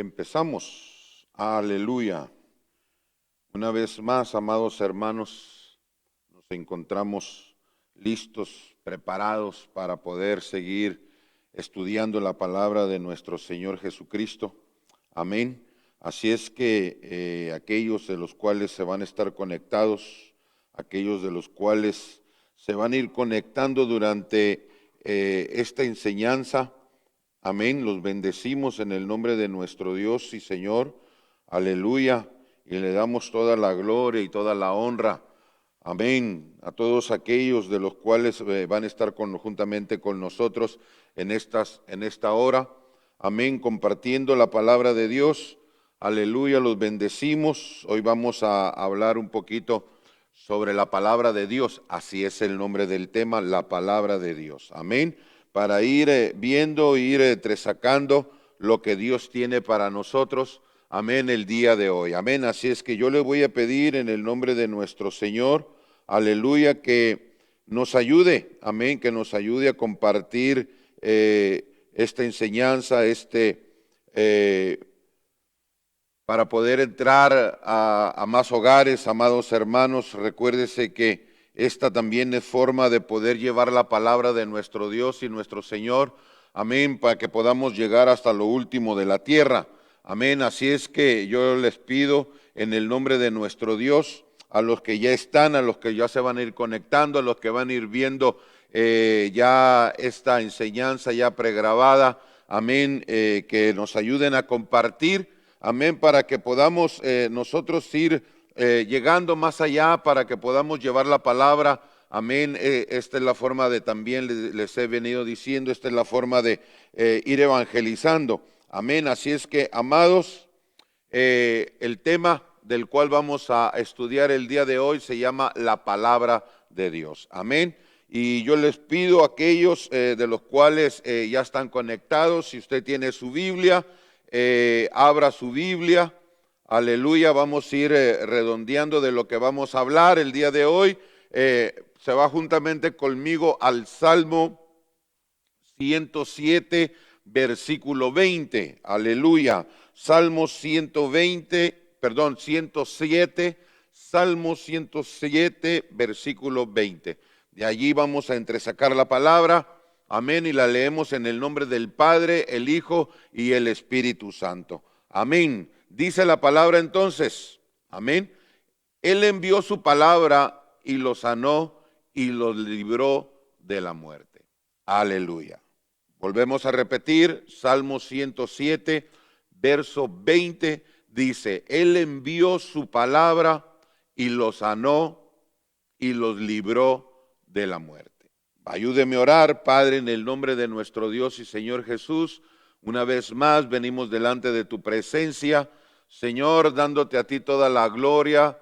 Empezamos. Aleluya. Una vez más, amados hermanos, nos encontramos listos, preparados para poder seguir estudiando la palabra de nuestro Señor Jesucristo. Amén. Así es que aquellos de los cuales se van a estar conectados, aquellos de los cuales se van a ir conectando durante esta enseñanza, amén, los bendecimos en el nombre de nuestro Dios y Señor, aleluya, y le damos toda la gloria y toda la honra, amén, a todos aquellos de los cuales van a estar juntamente con nosotros en esta hora, amén, compartiendo la palabra de Dios, aleluya, los bendecimos. Hoy vamos a hablar un poquito sobre la palabra de Dios, así es el nombre del tema, la palabra de Dios, amén, para ir viendo, ir entresacando lo que Dios tiene para nosotros, amén, el día de hoy, amén. Así es que yo le voy a pedir en el nombre de nuestro Señor, aleluya, que nos ayude, amén, que nos ayude a compartir esta enseñanza, para poder entrar a más hogares, amados hermanos. Recuérdese que esta también es forma de poder llevar la palabra de nuestro Dios y nuestro Señor, amén, para que podamos llegar hasta lo último de la tierra, amén. Así es que yo les pido en el nombre de nuestro Dios, a los que ya están, a los que ya se van a ir conectando, a los que van a ir viendo ya esta enseñanza ya pregrabada, amén, que nos ayuden a compartir, amén, para que podamos nosotros ir llegando más allá, para que podamos llevar la palabra, amén. Esta es la forma de también, les he venido diciendo, esta es la forma de ir evangelizando, amén. Así es que, amados, el tema del cual vamos a estudiar el día de hoy se llama la palabra de Dios, amén. Y yo les pido a aquellos de los cuales ya están conectados, si usted tiene su Biblia, abra su Biblia, aleluya. Vamos a ir redondeando de lo que vamos a hablar el día de hoy. Se va juntamente conmigo al Salmo 107, versículo 20, aleluya. Salmo 107, Salmo 107, versículo 20. De allí vamos a entresacar la palabra, amén, y la leemos en el nombre del Padre, el Hijo y el Espíritu Santo. Amén. Dice la palabra entonces, amén. Él envió su palabra y los sanó y los libró de la muerte. Aleluya. Volvemos a repetir, Salmo 107, verso 20, dice, Él envió su palabra y los sanó y los libró de la muerte. Ayúdeme a orar, Padre, en el nombre de nuestro Dios y Señor Jesús. Una vez más venimos delante de tu presencia, Señor, dándote a ti toda la gloria,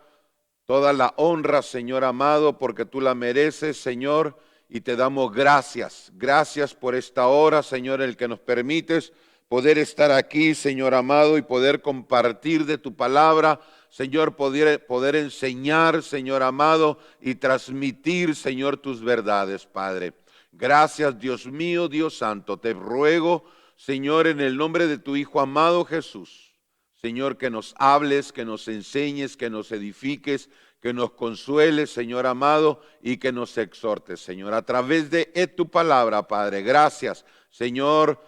toda la honra, Señor amado, porque tú la mereces, Señor, y te damos gracias. Gracias por esta hora, Señor, el que nos permites poder estar aquí, Señor amado, y poder compartir de tu palabra, Señor, poder enseñar, Señor amado, y transmitir, Señor, tus verdades, Padre. Gracias, Dios mío, Dios santo. Te ruego, Señor, en el nombre de tu Hijo amado Jesús, Señor, que nos hables, que nos enseñes, que nos edifiques, que nos consueles, Señor amado, y que nos exhortes, Señor, a través de tu palabra, Padre. Gracias, Señor.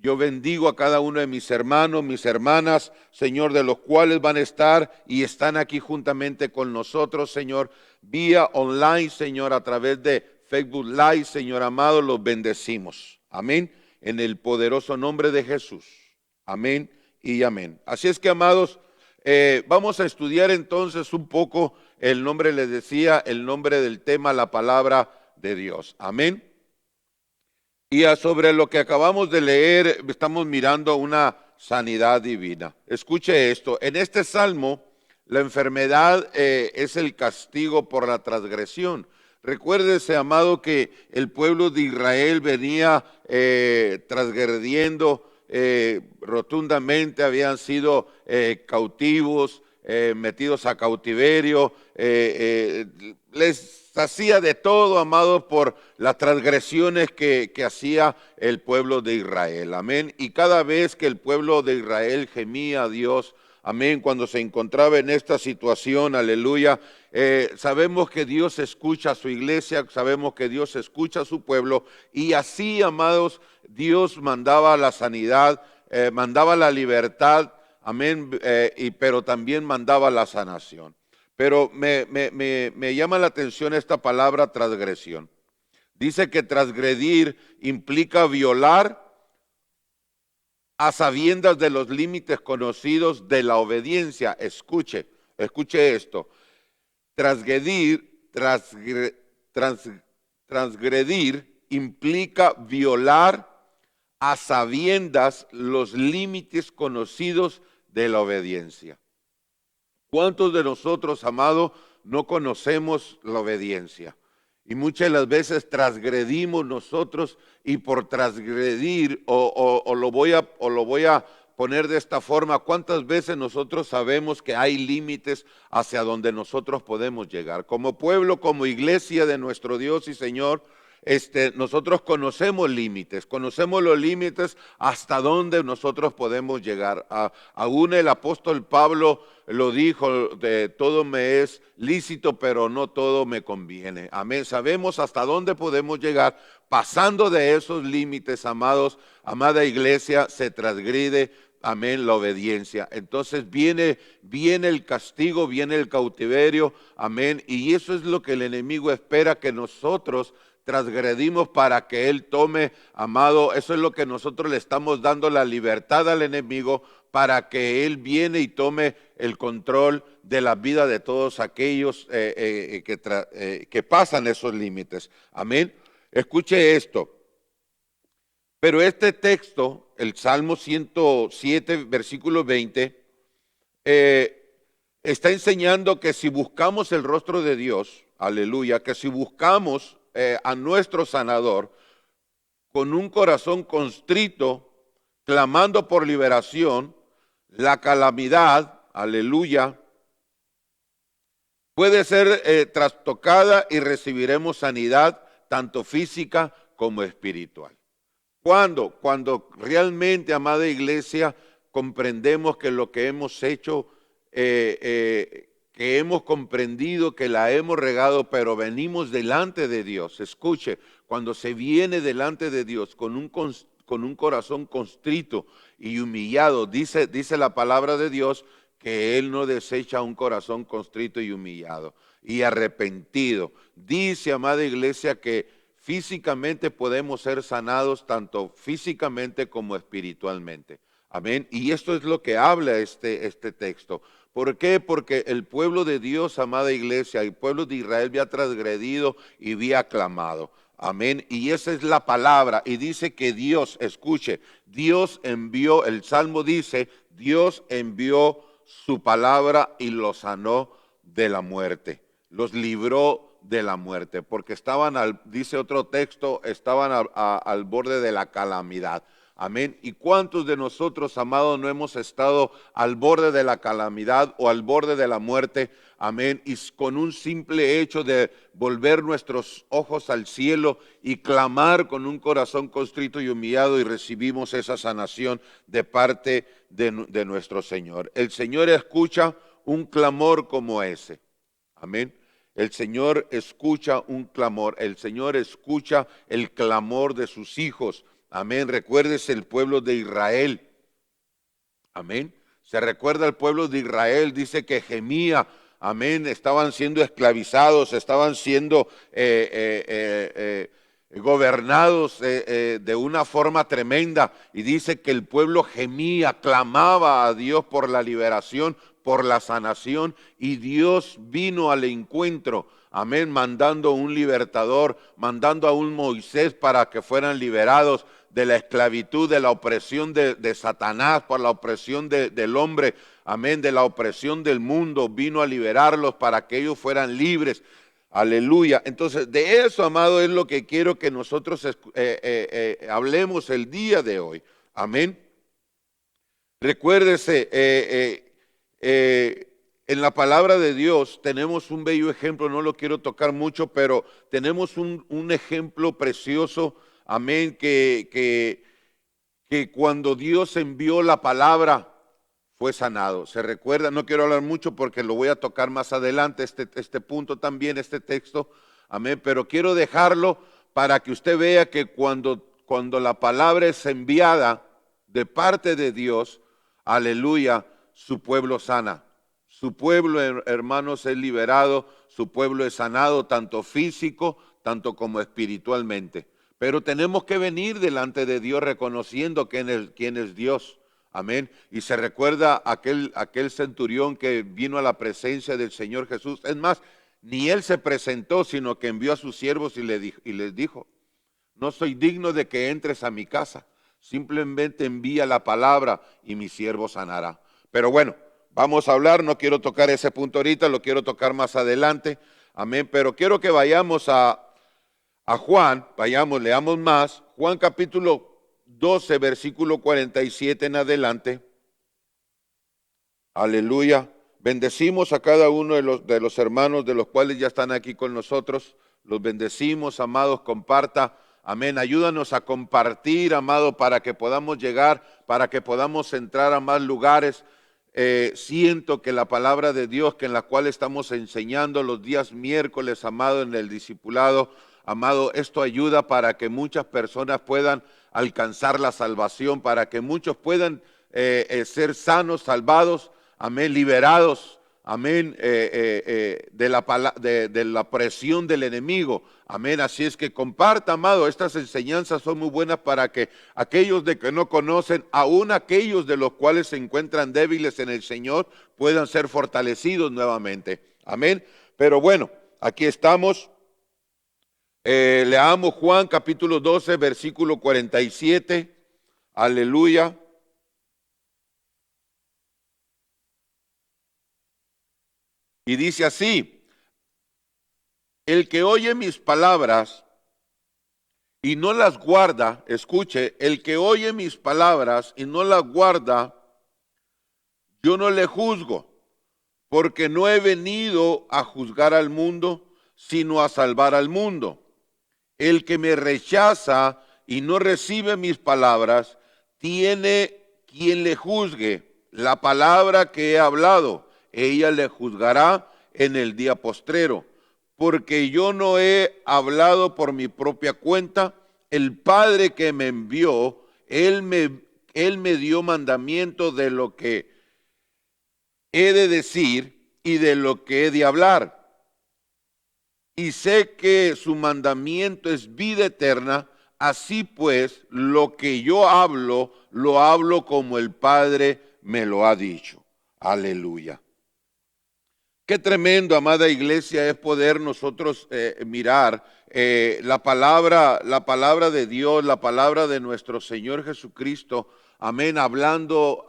Yo bendigo a cada uno de mis hermanos, mis hermanas, Señor, de los cuales van a estar y están aquí juntamente con nosotros, Señor, vía online, Señor, a través de Facebook Live, Señor amado, los bendecimos. Amén. En el poderoso nombre de Jesús. Amén y amén. Así es que, amados, vamos a estudiar entonces un poco el nombre, les decía, el nombre del tema, la palabra de Dios. Amén. Y sobre lo que acabamos de leer, estamos mirando una sanidad divina. Escuche esto, en este salmo, la enfermedad es el castigo por la transgresión. Recuérdese, amado, que el pueblo de Israel venía transgrediendo rotundamente, habían sido cautivos, metidos a cautiverio, les hacía de todo, amados, por las transgresiones que hacía el pueblo de Israel. Amén. Y cada vez que el pueblo de Israel gemía a Dios, amén, cuando se encontraba en esta situación, aleluya, sabemos que Dios escucha a su iglesia, sabemos que Dios escucha a su pueblo, y así, amados, Dios mandaba la sanidad, mandaba la libertad, amén, pero también mandaba la sanación. Pero me llama la atención esta palabra transgresión. Dice que transgredir implica violar a sabiendas de los límites conocidos de la obediencia. Escuche esto. Transgredir implica violar a sabiendas los límites conocidos de la obediencia. ¿Cuántos de nosotros, amado, no conocemos la obediencia? Y muchas de las veces transgredimos nosotros, y por transgredir, o lo voy a poner de esta forma, ¿cuántas veces nosotros sabemos que hay límites hacia donde nosotros podemos llegar? Como pueblo, como iglesia de nuestro Dios y Señor, nosotros conocemos límites, conocemos los límites hasta donde nosotros podemos llegar. Aún el apóstol Pablo lo dijo, de todo me es lícito, pero no todo me conviene. Amén. Sabemos hasta dónde podemos llegar. Pasando de esos límites, amados, amada iglesia, se transgrede, amén, la obediencia. Entonces viene el castigo, viene el cautiverio, amén. Y eso es lo que el enemigo espera, que nosotros transgredimos para que Él tome, amado, eso es lo que nosotros le estamos dando la libertad al enemigo, para que Él viene y tome el control de la vida de todos aquellos que pasan esos límites. Amén. Escuche esto. Pero este texto, el Salmo 107, versículo 20, está enseñando que si buscamos el rostro de Dios, aleluya, que si buscamos a nuestro sanador con un corazón constrito, clamando por liberación, la calamidad, aleluya, puede ser trastocada y recibiremos sanidad tanto física como espiritual. ¿Cuándo? Cuando realmente, amada iglesia, comprendemos que lo que hemos hecho, que hemos comprendido, que la hemos regado, pero venimos delante de Dios. Escuche, cuando se viene delante de Dios con un corazón constrito y humillado, dice la palabra de Dios que Él no desecha un corazón constrito y humillado y arrepentido. Dice, amada iglesia, que físicamente podemos ser sanados, tanto físicamente como espiritualmente. Amén. Y esto es lo que habla este texto. ¿Por qué? Porque el pueblo de Dios, amada iglesia, el pueblo de Israel había transgredido y había clamado. Amén. Y esa es la palabra. Y dice que Dios, escuche, Dios envió, el Salmo dice, Dios envió su palabra y los sanó de la muerte. Los libró de la muerte, porque estaban, dice otro texto, estaban al borde de la calamidad. Amén. ¿Y cuántos de nosotros, amados, no hemos estado al borde de la calamidad o al borde de la muerte? Amén. Y con un simple hecho de volver nuestros ojos al cielo y clamar con un corazón constrito y humillado, y recibimos esa sanación de parte de nuestro Señor. El Señor escucha un clamor como ese. Amén. El Señor escucha un clamor, el Señor escucha el clamor de sus hijos. Amén. Recuérdese el pueblo de Israel. Amén. Se recuerda el pueblo de Israel, dice que gemía. Amén. Estaban siendo esclavizados, estaban siendo gobernados de una forma tremenda. Y dice que el pueblo gemía, clamaba a Dios por la liberación, por la sanación, y Dios vino al encuentro, amén, mandando un libertador, mandando a un Moisés para que fueran liberados de la esclavitud, de la opresión de Satanás, por la opresión del hombre, amén, de la opresión del mundo. Vino a liberarlos para que ellos fueran libres. Aleluya. Entonces, de eso, amado, es lo que quiero que nosotros hablemos el día de hoy. Amén. Recuérdese, en la palabra de Dios tenemos un bello ejemplo, no lo quiero tocar mucho, pero tenemos un ejemplo precioso, amén, que cuando Dios envió la palabra fue sanado. Se recuerda, no quiero hablar mucho porque lo voy a tocar más adelante, este punto también, este texto, amén, pero quiero dejarlo para que usted vea que cuando la palabra es enviada de parte de Dios, aleluya, su pueblo sana. Su pueblo, hermanos, es liberado, su pueblo es sanado, tanto físico, tanto como espiritualmente. Pero tenemos que venir delante de Dios reconociendo quién es Dios. Amén. Y se recuerda aquel centurión que vino a la presencia del Señor Jesús. Es más, ni él se presentó, sino que envió a sus siervos y les dijo, no soy digno de que entres a mi casa. Simplemente envía la palabra y mi siervo sanará. Pero bueno, vamos a hablar, no quiero tocar ese punto ahorita, lo quiero tocar más adelante. Amén. Pero quiero que vayamos a Juan, leamos más. Juan capítulo 12, versículo 47 en adelante. Aleluya. Bendecimos a cada uno de los hermanos de los cuales ya están aquí con nosotros. Los bendecimos, amados, comparta. Amén. Ayúdanos a compartir, amado, para que podamos llegar, para que podamos entrar a más lugares. Siento que la palabra de Dios, que en la cual estamos enseñando los días miércoles, amado, en el discipulado, amado, esto ayuda para que muchas personas puedan alcanzar la salvación, para que muchos puedan ser sanos, salvados, amén, liberados, amén, de la presión del enemigo, amén. Así es que comparta, amado, estas enseñanzas son muy buenas para que aquellos de que no conocen, aún aquellos de los cuales se encuentran débiles en el Señor, puedan ser fortalecidos nuevamente, amén. Pero bueno, aquí estamos. Leamos Juan capítulo 12, versículo 47. Aleluya. Y dice así, el que oye mis palabras y no las guarda, escuche, el que oye mis palabras y no las guarda, yo no le juzgo, porque no he venido a juzgar al mundo, sino a salvar al mundo. El que me rechaza y no recibe mis palabras, tiene quien le juzgue. La palabra que he hablado, ella le juzgará en el día postrero. Porque yo no he hablado por mi propia cuenta. El Padre que me envió, Él me dio mandamiento de lo que he de decir y de lo que he de hablar. Y sé que su mandamiento es vida eterna, así pues, lo que yo hablo, lo hablo como el Padre me lo ha dicho. Aleluya. Qué tremendo, amada iglesia, es poder nosotros mirar la palabra de Dios, la palabra de nuestro Señor Jesucristo. Amén, hablando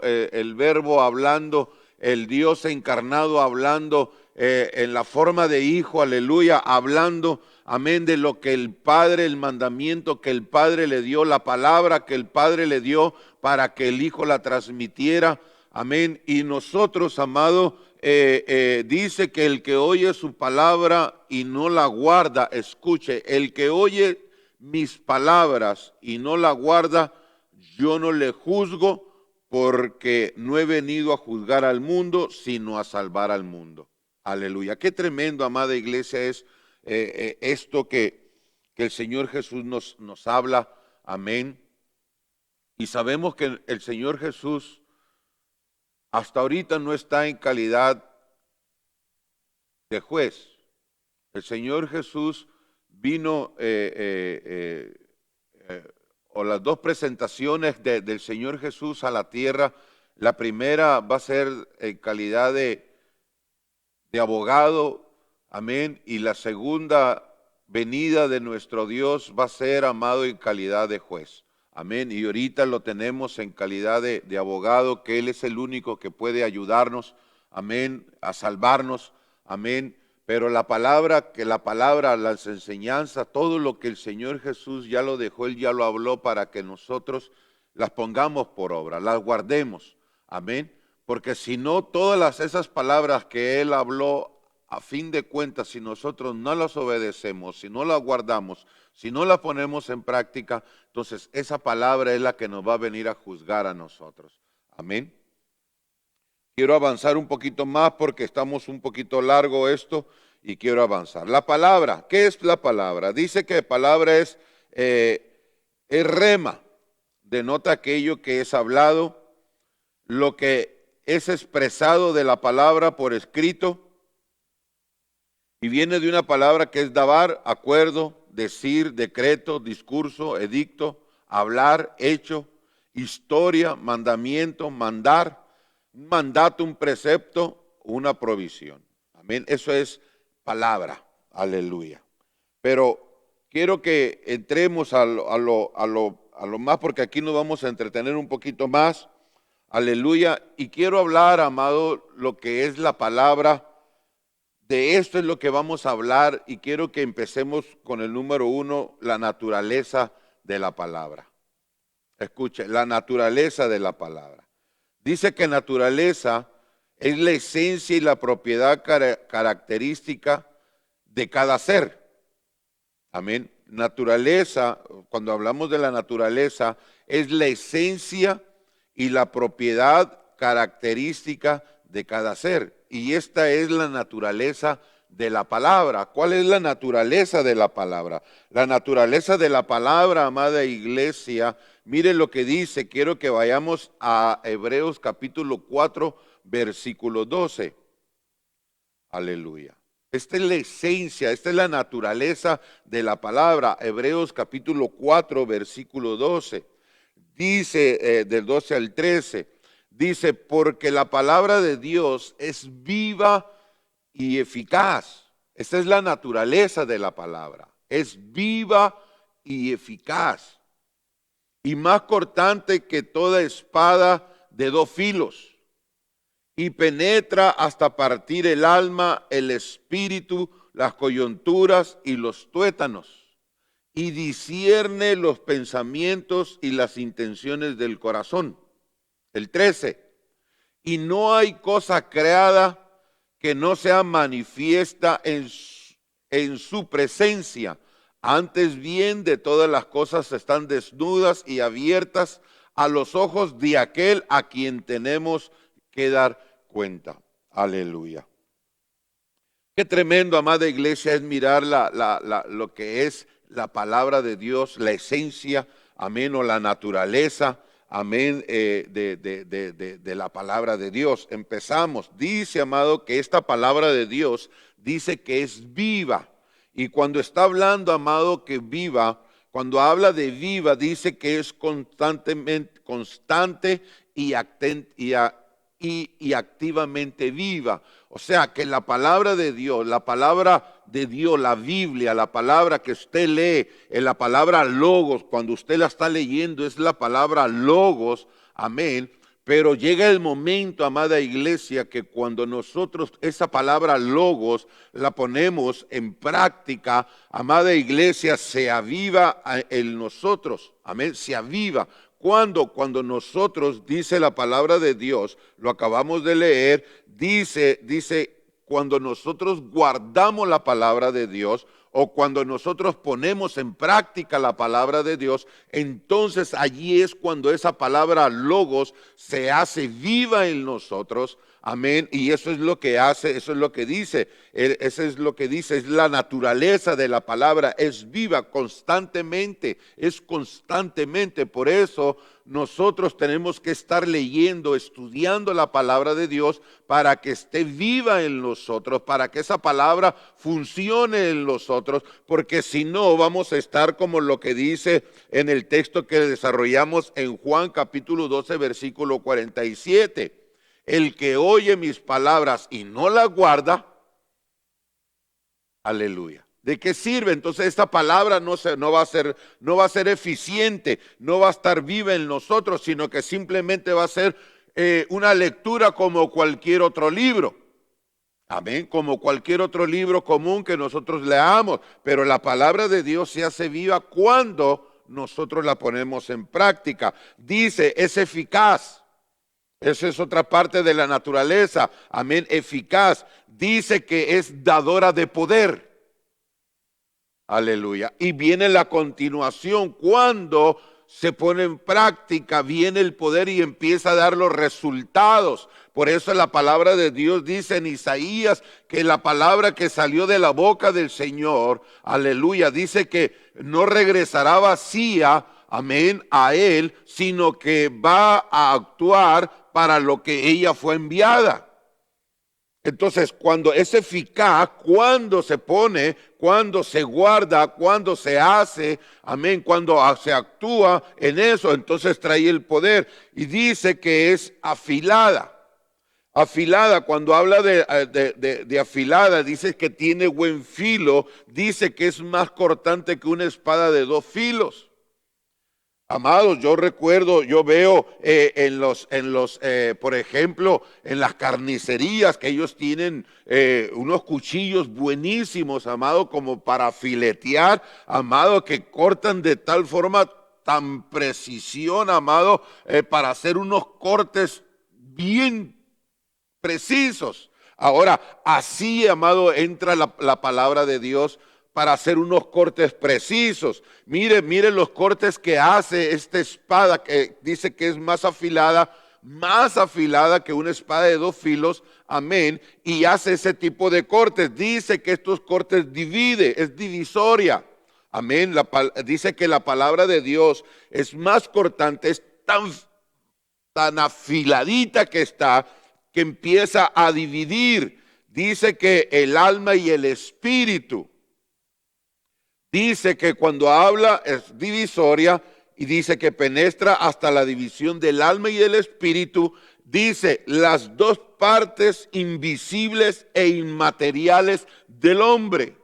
el verbo, hablando el Dios encarnado, hablando en la forma de hijo, aleluya, hablando, amén, de lo que el Padre, el mandamiento que el Padre le dio, la palabra que el Padre le dio para que el Hijo la transmitiera, amén. Y nosotros, amado, dice que el que oye su palabra y no la guarda, escuche, el que oye mis palabras y no la guarda, yo no le juzgo, porque no he venido a juzgar al mundo, sino a salvar al mundo. Aleluya. Qué tremendo, amada iglesia, es esto que el Señor Jesús nos habla. Amén. Y sabemos que el Señor Jesús hasta ahorita no está en calidad de juez. El Señor Jesús vino, o las dos presentaciones del Señor Jesús a la tierra, la primera va a ser en calidad de abogado, amén, y la segunda venida de nuestro Dios va a ser, amado, en calidad de juez. Amén. Y ahorita lo tenemos en calidad de abogado, que Él es el único que puede ayudarnos, amén, a salvarnos, amén. Pero la palabra, las enseñanzas, todo lo que el Señor Jesús ya lo dejó, Él ya lo habló para que nosotros las pongamos por obra, las guardemos, amén. porque si no, todas esas palabras que Él habló, a fin de cuentas, si nosotros no las obedecemos, si no las guardamos, si no las ponemos en práctica, entonces esa palabra es la que nos va a venir a juzgar a nosotros. Amén. Quiero avanzar un poquito más porque estamos un poquito largo esto y quiero avanzar. La palabra, ¿qué es la palabra? Dice que palabra es rema, denota aquello que es hablado, lo que es expresado de la palabra por escrito, y viene de una palabra que es dabar, acuerdo, decir, decreto, discurso, edicto, hablar, hecho, historia, mandamiento, mandar, un mandato, un precepto, una provisión. Amén. Eso es palabra. Aleluya. Pero quiero que entremos a lo más, porque aquí nos vamos a entretener un poquito más. Aleluya. Y quiero hablar, amado, lo que es la palabra. De esto es lo que vamos a hablar y quiero que empecemos con el número 1, la naturaleza de la palabra. Escuche, la naturaleza de la palabra. Dice que naturaleza es la esencia y la propiedad característica de cada ser. Amén. Naturaleza, cuando hablamos de la naturaleza, es la esencia y la propiedad característica de cada ser. Y esta es la naturaleza de la palabra. ¿Cuál es la naturaleza de la palabra? La naturaleza de la palabra, amada iglesia, mire lo que dice. Quiero que vayamos a Hebreos capítulo 4, versículo 12. Aleluya. Esta es la esencia, esta es la naturaleza de la palabra. Hebreos capítulo 4, versículo 12. Dice del 12 al 13. Dice, porque la palabra de Dios es viva y eficaz. Esta es la naturaleza de la palabra. Es viva y eficaz. Y más cortante que toda espada de 2 filos. Y penetra hasta partir el alma, el espíritu, las coyunturas y los tuétanos. Y discierne los pensamientos y las intenciones del corazón. El 13, y no hay cosa creada que no sea manifiesta en su presencia. Antes bien, de todas las cosas están desnudas y abiertas a los ojos de aquel a quien tenemos que dar cuenta. Aleluya. Qué tremendo, amada iglesia, es mirar lo que es la palabra de Dios, la esencia, amén, o la naturaleza, amén, de la palabra de Dios. Empezamos. Dice, amado, que esta palabra de Dios dice que es viva. Y cuando está hablando, amado, que viva, cuando habla de viva, dice que es constantemente, constante y activamente viva. O sea, que la palabra de Dios, la Biblia, la palabra que usted lee, la palabra logos, cuando usted la está leyendo, es la palabra logos, amén. Pero llega el momento, amada iglesia, que cuando nosotros esa palabra logos la ponemos en práctica, amada iglesia, se aviva en nosotros, amén, se aviva. Cuando nosotros, dice la palabra de Dios, lo acabamos de leer, dice, cuando nosotros guardamos la palabra de Dios, o cuando nosotros ponemos en práctica la palabra de Dios, entonces allí es cuando esa palabra logos se hace viva en nosotros. Amén. Y eso es lo que hace, eso es lo que dice. Eso es lo que dice, es la naturaleza de la palabra, es viva constantemente, es constantemente. Por eso nosotros tenemos que estar leyendo, estudiando la palabra de Dios para que esté viva en nosotros, para que esa palabra funcione en nosotros, porque si no vamos a estar como lo que dice en el texto que desarrollamos en Juan capítulo 12, versículo 47. El que oye mis palabras y no las guarda, aleluya. ¿De qué sirve? Entonces esta palabra no va a ser eficiente, no va a estar viva en nosotros, sino que simplemente va a ser una lectura como cualquier otro libro. Amén, como cualquier otro libro común que nosotros leamos. Pero la palabra de Dios se hace viva cuando nosotros la ponemos en práctica. Dice, es eficaz. Esa es otra parte de la naturaleza, amén, eficaz. Dice que es dadora de poder. Aleluya. Y viene la continuación, cuando se pone en práctica, viene el poder y empieza a dar los resultados. Por eso la palabra de Dios dice en Isaías que la palabra que salió de la boca del Señor, aleluya, dice que no regresará vacía, amén, a él, sino que va a actuar para lo que ella fue enviada. Entonces, cuando es eficaz, cuando se pone, cuando se guarda, cuando se hace, amén, cuando se actúa en eso, entonces trae el poder. Y dice que es afilada. Afilada, cuando habla de afilada, dice que tiene buen filo, dice que es más cortante que una espada de 2 filos. Amados, yo recuerdo, yo veo por ejemplo, en las carnicerías que ellos tienen unos cuchillos buenísimos, amado, como para filetear, amado, que cortan de tal forma, tan precisión, amado, para hacer unos cortes bien precisos. Ahora, así, amado, entra la palabra de Dios para hacer unos cortes precisos. Mire los cortes que hace esta espada, que dice que es más afilada que una espada de 2 filos, amén, y hace ese tipo de cortes. Dice que estos cortes divide, es divisoria, amén. Dice que la palabra de Dios es más cortante, es tan afiladita que está, que empieza a dividir. Dice que el alma y el espíritu. Dice que cuando habla es divisoria y dice que penetra hasta la división del alma y del espíritu. Dice las 2 partes invisibles e inmateriales del hombre.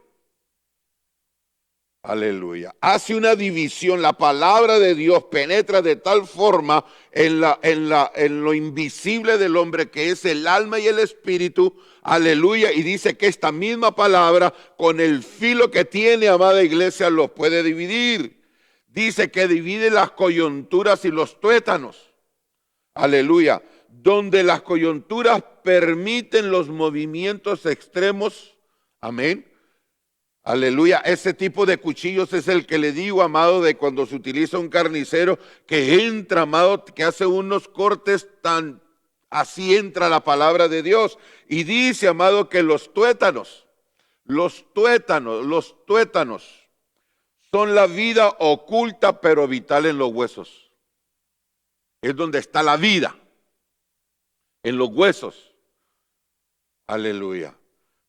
Aleluya. Hace una división. La palabra de Dios penetra de tal forma en lo invisible del hombre, que es el alma y el espíritu. Aleluya. Y dice que esta misma palabra, con el filo que tiene, amada iglesia, los puede dividir. Dice que divide las coyunturas y los tuétanos. Aleluya. Donde las coyunturas permiten los movimientos extremos. Amén. Aleluya, ese tipo de cuchillos es el que le digo, amado, de cuando se utiliza un carnicero que entra, amado, que hace unos cortes tan, así entra la palabra de Dios. Y dice, amado, que los tuétanos son la vida oculta pero vital en los huesos. Es donde está la vida, en los huesos. Aleluya.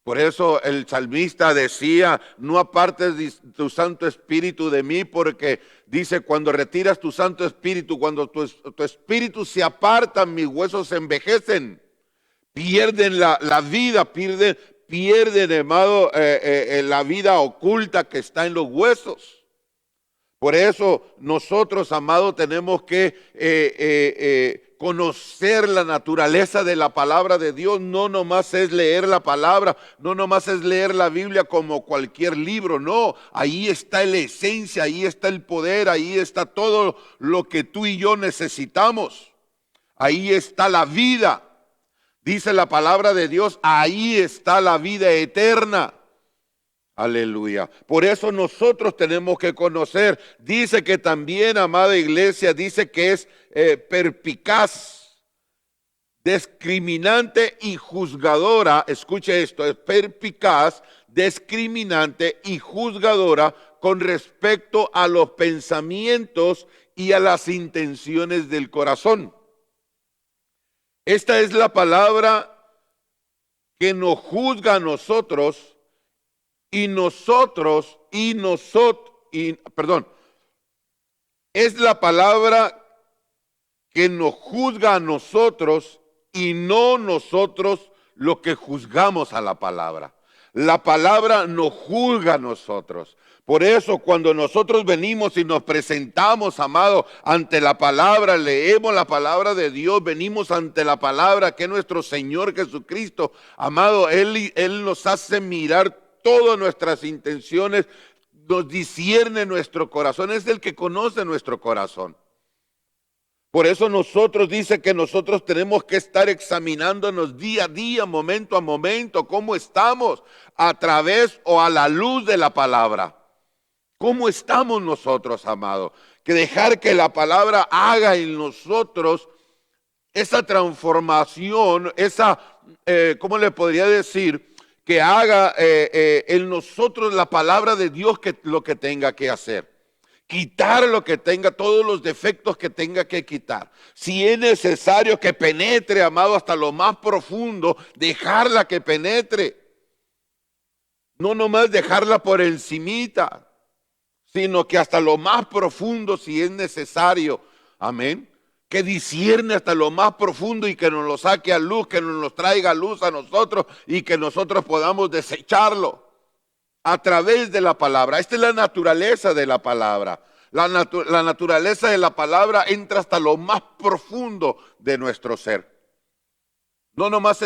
Por eso el salmista decía, no apartes tu Santo Espíritu de mí, porque dice, cuando retiras tu Santo Espíritu, cuando tu Espíritu se aparta, mis huesos se envejecen, pierden la vida, pierden, amado, la vida oculta que está en los huesos. Por eso nosotros, amados, tenemos que conocer la naturaleza de la palabra de Dios. No nomás es leer la palabra, no nomás es leer la Biblia como cualquier libro, no. Ahí está la esencia, ahí está el poder, ahí está todo lo que tú y yo necesitamos. Ahí está la vida. Dice la palabra de Dios, ahí está la vida eterna. Aleluya. Por eso nosotros tenemos que conocer. Dice que también, amada iglesia, dice que es perspicaz, discriminante y juzgadora. Escuche esto, es perspicaz, discriminante y juzgadora con respecto a los pensamientos y a las intenciones del corazón. Esta es la palabra que nos juzga a nosotros. Es la palabra que nos juzga a nosotros y no nosotros lo que juzgamos a la palabra. La palabra nos juzga a nosotros. Por eso cuando nosotros venimos y nos presentamos, amado, ante la palabra, leemos la palabra de Dios, venimos ante la palabra que es nuestro Señor Jesucristo, amado, Él nos hace mirar todas nuestras intenciones, nos discierne nuestro corazón, es el que conoce nuestro corazón. Por eso nosotros dice que nosotros tenemos que estar examinándonos día a día, momento a momento, cómo estamos a través o a la luz de la palabra. ¿Cómo estamos nosotros, amados? Que dejar que la palabra haga en nosotros esa transformación, ¿cómo le podría decir? Que haga en nosotros la palabra de Dios lo que tenga que hacer. Quitar lo que tenga, todos los defectos que tenga que quitar. Si es necesario que penetre, amado, hasta lo más profundo, dejarla que penetre. No nomás dejarla por encimita, sino que hasta lo más profundo, si es necesario. Amén. Que discierne hasta lo más profundo y que nos lo saque a luz, que nos lo traiga a luz a nosotros y que nosotros podamos desecharlo a través de la palabra. Esta es la naturaleza de la palabra. La naturaleza de la palabra entra hasta lo más profundo de nuestro ser. No nomás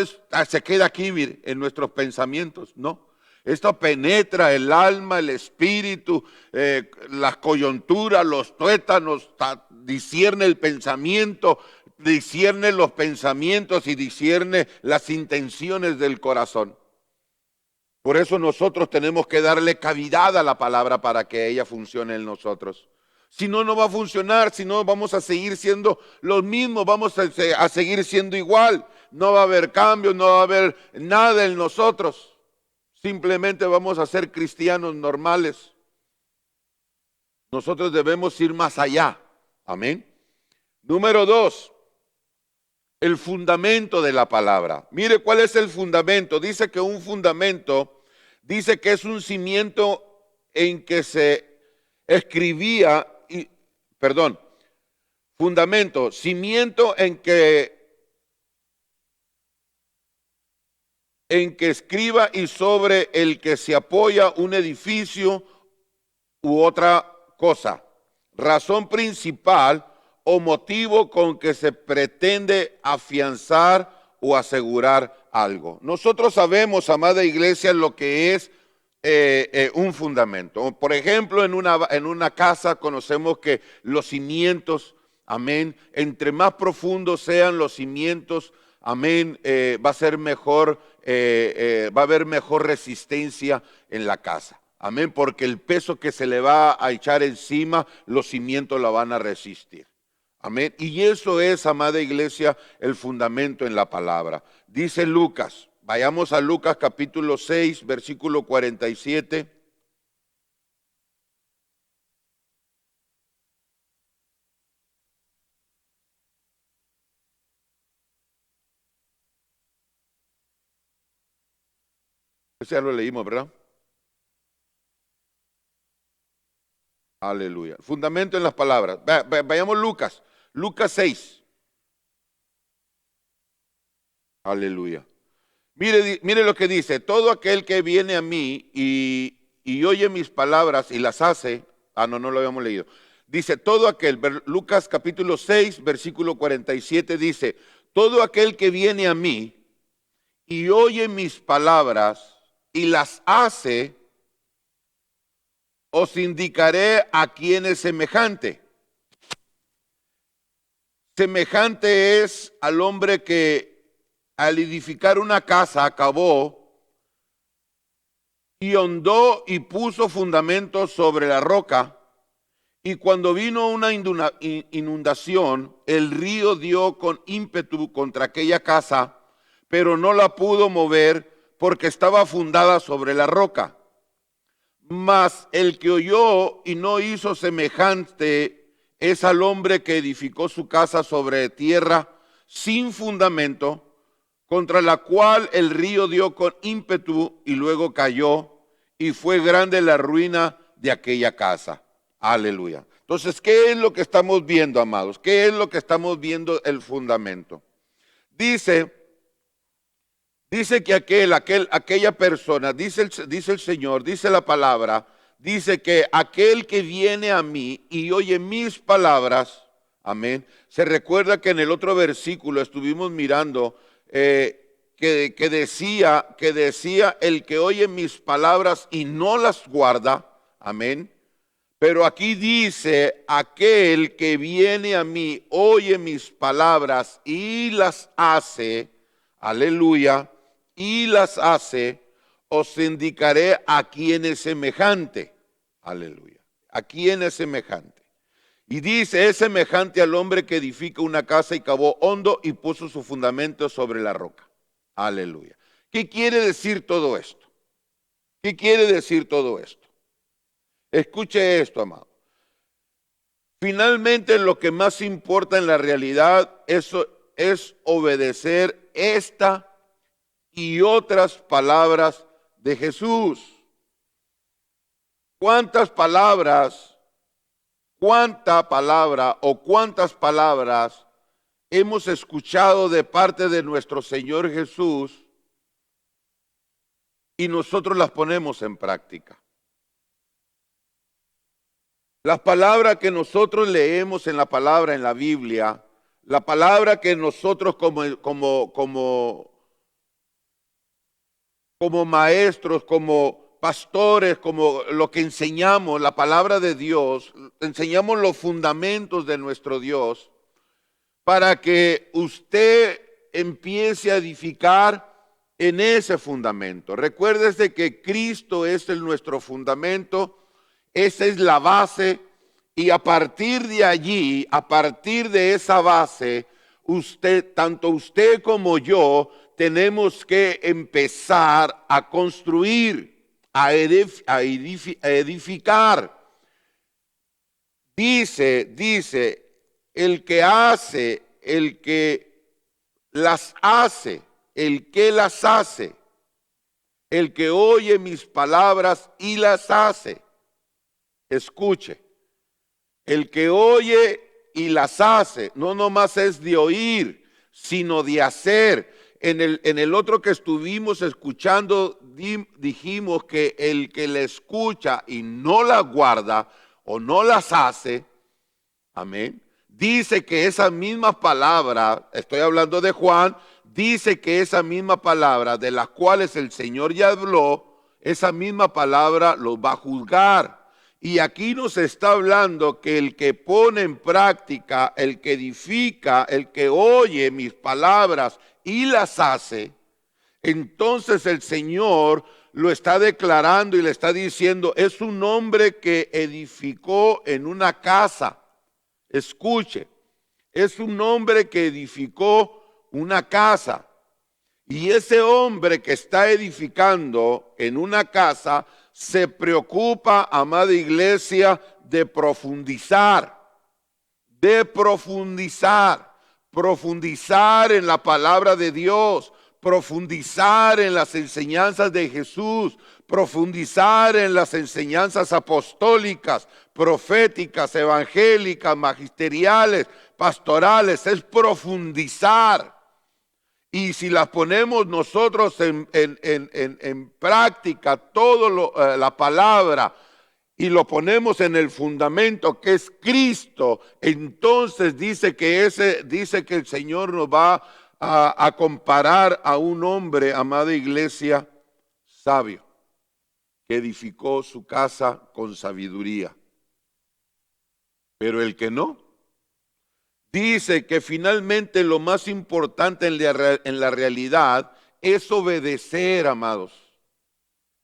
se queda aquí en nuestros pensamientos, no. Esto penetra el alma, el espíritu, las coyunturas, los tuétanos, discierne el pensamiento, discierne los pensamientos y discierne las intenciones del corazón. Por eso nosotros tenemos que darle cavidad a la palabra para que ella funcione en nosotros. Si no, no va a funcionar, si no vamos a seguir siendo los mismos, vamos a seguir siendo igual. No va a haber cambio, no va a haber nada en nosotros. Simplemente vamos a ser cristianos normales. Nosotros debemos ir más allá. Amén. Número 2, el fundamento de la palabra. Mire cuál es el fundamento. Dice que un fundamento, dice que es un cimiento en que se escribía, fundamento, cimiento en que escriba y sobre el que se apoya un edificio u otra cosa. Razón principal o motivo con que se pretende afianzar o asegurar algo. Nosotros sabemos, amada iglesia, lo que es un fundamento. Por ejemplo, en una casa conocemos que los cimientos, amén, entre más profundos sean los cimientos, amén, va a ser mejor, va a haber mejor resistencia en la casa. Amén, porque el peso que se le va a echar encima, los cimientos la van a resistir. Amén, y eso es, amada iglesia, el fundamento en la palabra. Dice Lucas, vayamos a Lucas capítulo 6, versículo 47. Ese ya lo leímos, ¿verdad? Aleluya. Fundamento en las palabras. Vayamos Lucas. Lucas 6. Aleluya. Mire lo que dice. Todo aquel que viene a mí y oye mis palabras y las hace. No lo habíamos leído. Dice, todo aquel, Lucas capítulo 6, versículo 47 dice, todo aquel que viene a mí y oye mis palabras y las hace, os indicaré a quién es semejante. Semejante es al hombre que al edificar una casa acabó y hondó y puso fundamentos sobre la roca. Y cuando vino una inundación, el río dio con ímpetu contra aquella casa, pero no la pudo mover porque estaba fundada sobre la roca. Mas el que oyó y no hizo semejante es al hombre que edificó su casa sobre tierra sin fundamento, contra la cual el río dio con ímpetu y luego cayó, y fue grande la ruina de aquella casa. Aleluya. Entonces, ¿qué es lo que estamos viendo, amados? ¿Qué es lo que estamos viendo? El fundamento. Dice que aquella persona, dice el Señor, dice la palabra, dice que aquel que viene a mí y oye mis palabras, amén. Se recuerda que en el otro versículo estuvimos mirando que decía el que oye mis palabras y no las guarda, amén. Pero aquí dice, aquel que viene a mí, oye mis palabras y las hace, aleluya, y las hace, os indicaré a quién es semejante, aleluya, a quién es semejante. Y dice, es semejante al hombre que edifica una casa y cavó hondo y puso su fundamento sobre la roca, aleluya. ¿Qué quiere decir todo esto? ¿Qué quiere decir todo esto? Escuche esto, amado. Finalmente, lo que más importa en la realidad es obedecer esta y otras palabras de Jesús. ¿Cuánta palabra o cuántas palabras hemos escuchado de parte de nuestro Señor Jesús y nosotros las ponemos en práctica? Las palabras que nosotros leemos en la Biblia, la palabra que nosotros como maestros, como pastores, como lo que enseñamos, la palabra de Dios, enseñamos los fundamentos de nuestro Dios para que usted empiece a edificar en ese fundamento. Recuérdese que Cristo es nuestro fundamento. Esa es la base y a partir de allí, a partir de esa base, tanto usted como yo, tenemos que empezar a construir, a edificar. Dice, el que hace, el que las hace, el que las hace, el que oye mis palabras y las hace. Escuche, el que oye y las hace, no nomás es de oír, sino de hacer. En el otro que estuvimos escuchando, dijimos que el que la escucha y no la guarda o no las hace, amén, dice que esa misma palabra, estoy hablando de Juan, dice que esa misma palabra de las cuales el Señor ya habló, esa misma palabra los va a juzgar. Y aquí nos está hablando que el que pone en práctica, el que edifica, el que oye mis palabras y las hace, entonces el Señor lo está declarando y le está diciendo, es un hombre que edificó en una casa. Escuche, es un hombre que edificó una casa. Y ese hombre que está edificando en una casa se preocupa, amada iglesia, de profundizar en la palabra de Dios, profundizar en las enseñanzas de Jesús, profundizar en las enseñanzas apostólicas, proféticas, evangélicas, magisteriales, pastorales, es profundizar. Y si las ponemos nosotros en práctica, toda la palabra, y lo ponemos en el fundamento que es Cristo, entonces dice que el Señor nos va a comparar a un hombre, amada iglesia, sabio, que edificó su casa con sabiduría. Pero el que no, dice que finalmente lo más importante en la realidad es obedecer, amados.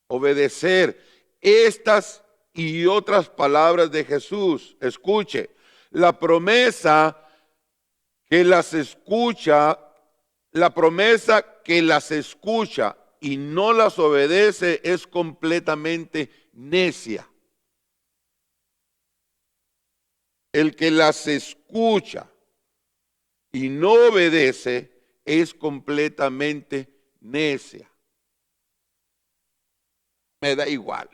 Obedecer estas y otras palabras de Jesús. Escuche, la promesa que las escucha y no las obedece es completamente necia. El que las escucha y no obedece es completamente necia. Me da igual.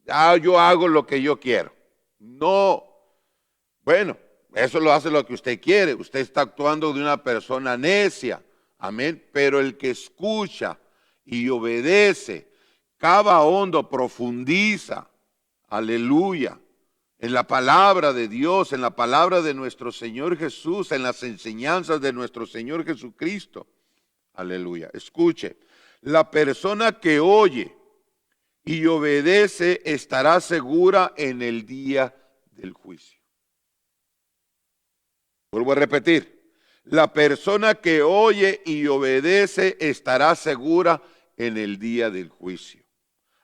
Ya yo hago lo que yo quiero. No. Bueno, eso lo hace lo que usted quiere. Usted está actuando de una persona necia. Amén. Pero el que escucha y obedece, cava hondo, profundiza. Aleluya. En la palabra de Dios, en la palabra de nuestro Señor Jesús, en las enseñanzas de nuestro Señor Jesucristo. Aleluya. Escuche, la persona que oye y obedece estará segura en el día del juicio. Vuelvo a repetir, la persona que oye y obedece estará segura en el día del juicio.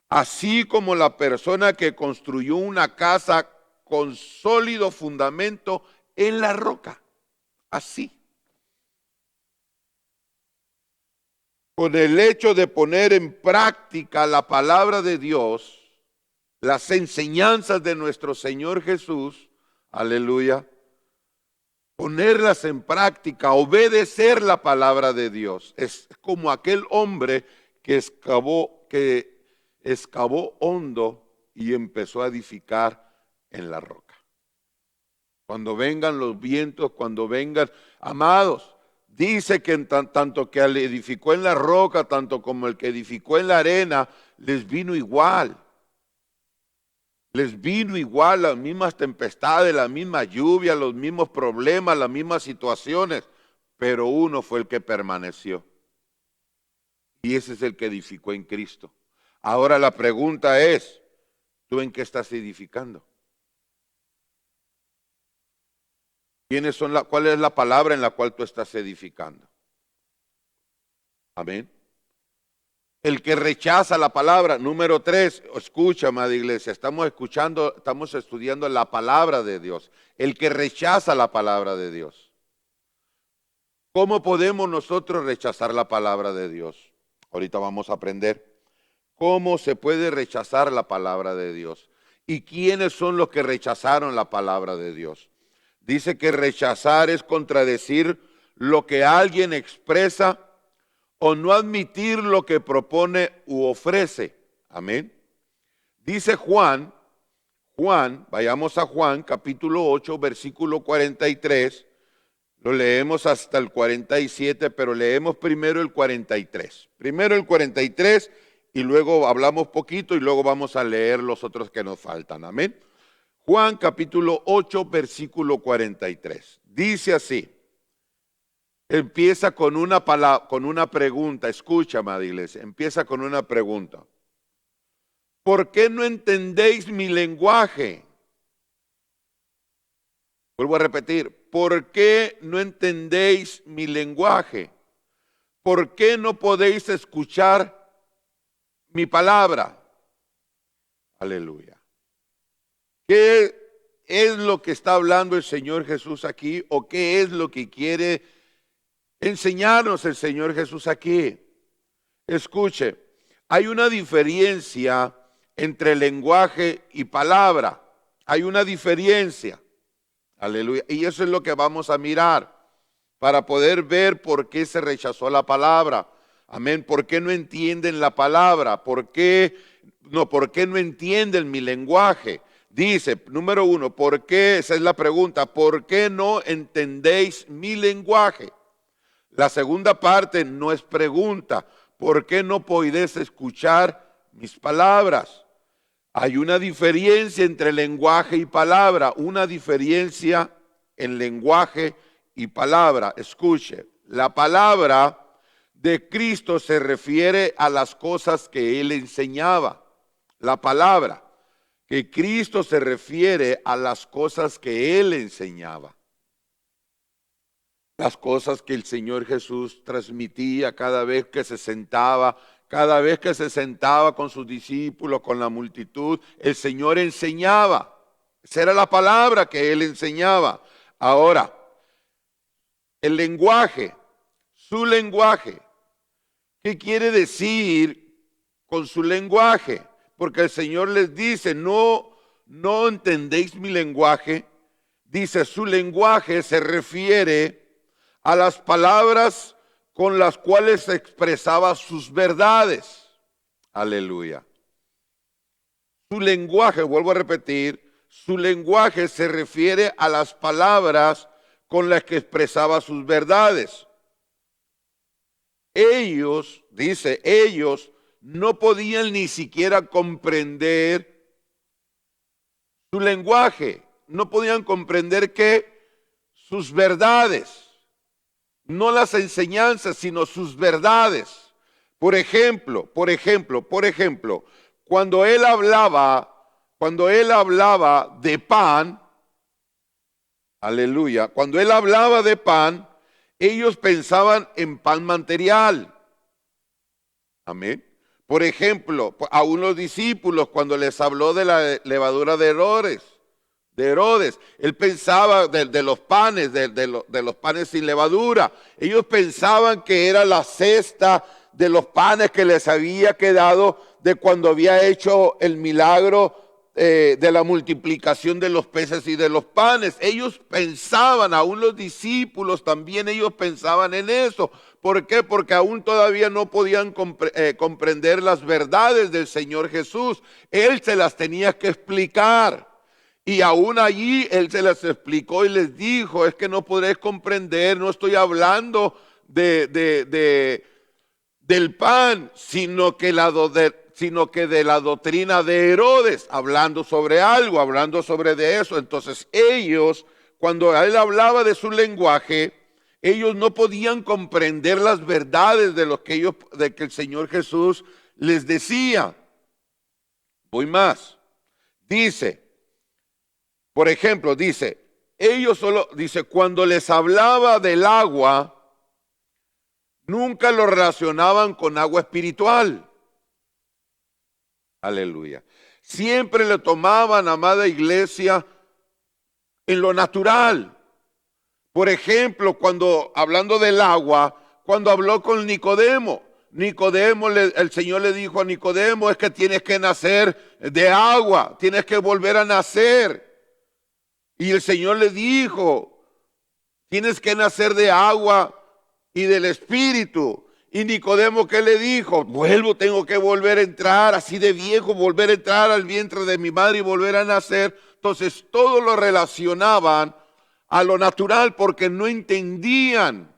Así como la persona que construyó una casa con sólido fundamento en la roca. Así. Con el hecho de poner en práctica la palabra de Dios, las enseñanzas de nuestro Señor Jesús, aleluya, ponerlas en práctica, obedecer la palabra de Dios. Es como aquel hombre que excavó hondo y empezó a edificar en la roca. Cuando vengan los vientos, cuando vengan, amados, dice que tanto que al edificó en la roca, tanto como el que edificó en la arena, les vino igual. Les vino igual las mismas tempestades, la misma lluvia, los mismos problemas, las mismas situaciones, pero uno fue el que permaneció. Y ese es el que edificó en Cristo. Ahora la pregunta es, ¿tú en qué estás edificando? ¿Cuál es la palabra en la cual tú estás edificando? Amén. El que rechaza la palabra, número 3, escucha, amada iglesia, estamos estudiando la palabra de Dios. El que rechaza la palabra de Dios. ¿Cómo podemos nosotros rechazar la palabra de Dios? Ahorita vamos a aprender cómo se puede rechazar la palabra de Dios. ¿Y quiénes son los que rechazaron la palabra de Dios? Dice que rechazar es contradecir lo que alguien expresa o no admitir lo que propone u ofrece. Amén. Dice Juan, vayamos a Juan, capítulo 8, versículo 43. Lo leemos hasta el 47, pero leemos primero el 43. Primero el 43 y luego hablamos poquito y luego vamos a leer los otros que nos faltan. Amén. Juan capítulo 8, versículo 43. Dice así. Empieza con una pregunta. Escucha, amada iglesia. Empieza con una pregunta. ¿Por qué no entendéis mi lenguaje? Vuelvo a repetir. ¿Por qué no entendéis mi lenguaje? ¿Por qué no podéis escuchar mi palabra? Aleluya. ¿Qué es lo que está hablando el Señor Jesús aquí? ¿O qué es lo que quiere enseñarnos el Señor Jesús aquí? Escuche, hay una diferencia entre lenguaje y palabra. Hay una diferencia. Aleluya. Y eso es lo que vamos a mirar para poder ver por qué se rechazó la palabra. Amén. ¿Por qué no entienden la palabra? ¿Por qué no entienden mi lenguaje? Dice, número 1, ¿por qué? Esa es la pregunta. ¿Por qué no entendéis mi lenguaje? La segunda parte no es pregunta. ¿Por qué no podéis escuchar mis palabras? Hay una diferencia entre lenguaje y palabra. Una diferencia en lenguaje y palabra. Escuche, la palabra de Cristo se refiere a las cosas que Él enseñaba. La palabra que Cristo se refiere a las cosas que Él enseñaba. Las cosas que el Señor Jesús transmitía cada vez que se sentaba con sus discípulos, con la multitud, el Señor enseñaba. Esa era la palabra que Él enseñaba. Ahora, el lenguaje, su lenguaje, ¿qué quiere decir con su lenguaje? Porque el Señor les dice, no entendéis mi lenguaje. Dice, su lenguaje se refiere a las palabras con las cuales expresaba sus verdades. Aleluya. Su lenguaje, vuelvo a repetir, su lenguaje se refiere a las palabras con las que expresaba sus verdades. Ellos no podían ni siquiera comprender su lenguaje, no podían comprender sus verdades. No las enseñanzas, sino sus verdades. Por ejemplo, cuando él hablaba de pan, Aleluya. Cuando él hablaba de pan, ellos pensaban en pan material. Amén. Por ejemplo, a unos discípulos cuando les habló de la levadura de Herodes, él pensaba de los panes, de los panes sin levadura. Ellos pensaban que era la cesta de los panes que les había quedado de cuando había hecho el milagro de la multiplicación de los peces y de los panes. Ellos pensaban, aún los discípulos también ellos pensaban en eso. ¿Por qué? Porque aún todavía no podían comprender las verdades del Señor Jesús. Él se las tenía que explicar. Y aún allí Él se las explicó y les dijo, es que no podréis comprender, no estoy hablando del pan, sino que de la doctrina de Herodes, hablando sobre algo, hablando sobre de eso. Entonces ellos, cuando Él hablaba de su lenguaje, ellos no podían comprender las verdades de que el Señor Jesús les decía. Voy más. Dice, por ejemplo, cuando les hablaba del agua, nunca lo relacionaban con agua espiritual. Aleluya. Siempre le tomaban, amada iglesia, en lo natural. Por ejemplo, hablando del agua, cuando habló con Nicodemo, el Señor le dijo a Nicodemo, es que tienes que nacer de agua, tienes que volver a nacer. Y el Señor le dijo, tienes que nacer de agua y del Espíritu. Y Nicodemo, ¿qué le dijo? Tengo que volver a entrar, así de viejo, volver a entrar al vientre de mi madre y volver a nacer. Entonces todo lo relacionaban a lo natural porque no entendían.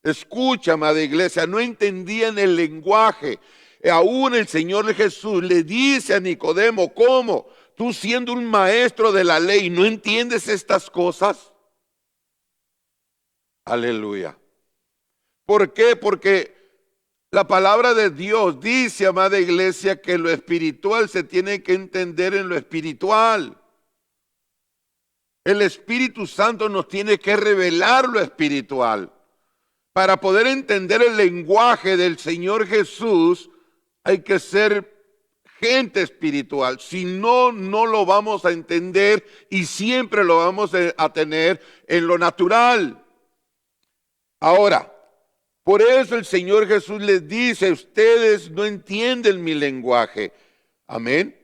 Escucha, amada iglesia, no entendían el lenguaje. Aún el Señor Jesús le dice a Nicodemo, ¿cómo? Tú siendo un maestro de la ley, ¿no entiendes estas cosas? Aleluya. ¿Por qué? Porque la palabra de Dios dice, amada iglesia, que lo espiritual se tiene que entender en lo espiritual. El Espíritu Santo nos tiene que revelar lo espiritual. Para poder entender el lenguaje del Señor Jesús, hay que ser gente espiritual. Si no, no lo vamos a entender y siempre lo vamos a tener en lo natural. Ahora, por eso el Señor Jesús les dice, ustedes no entienden mi lenguaje. Amén.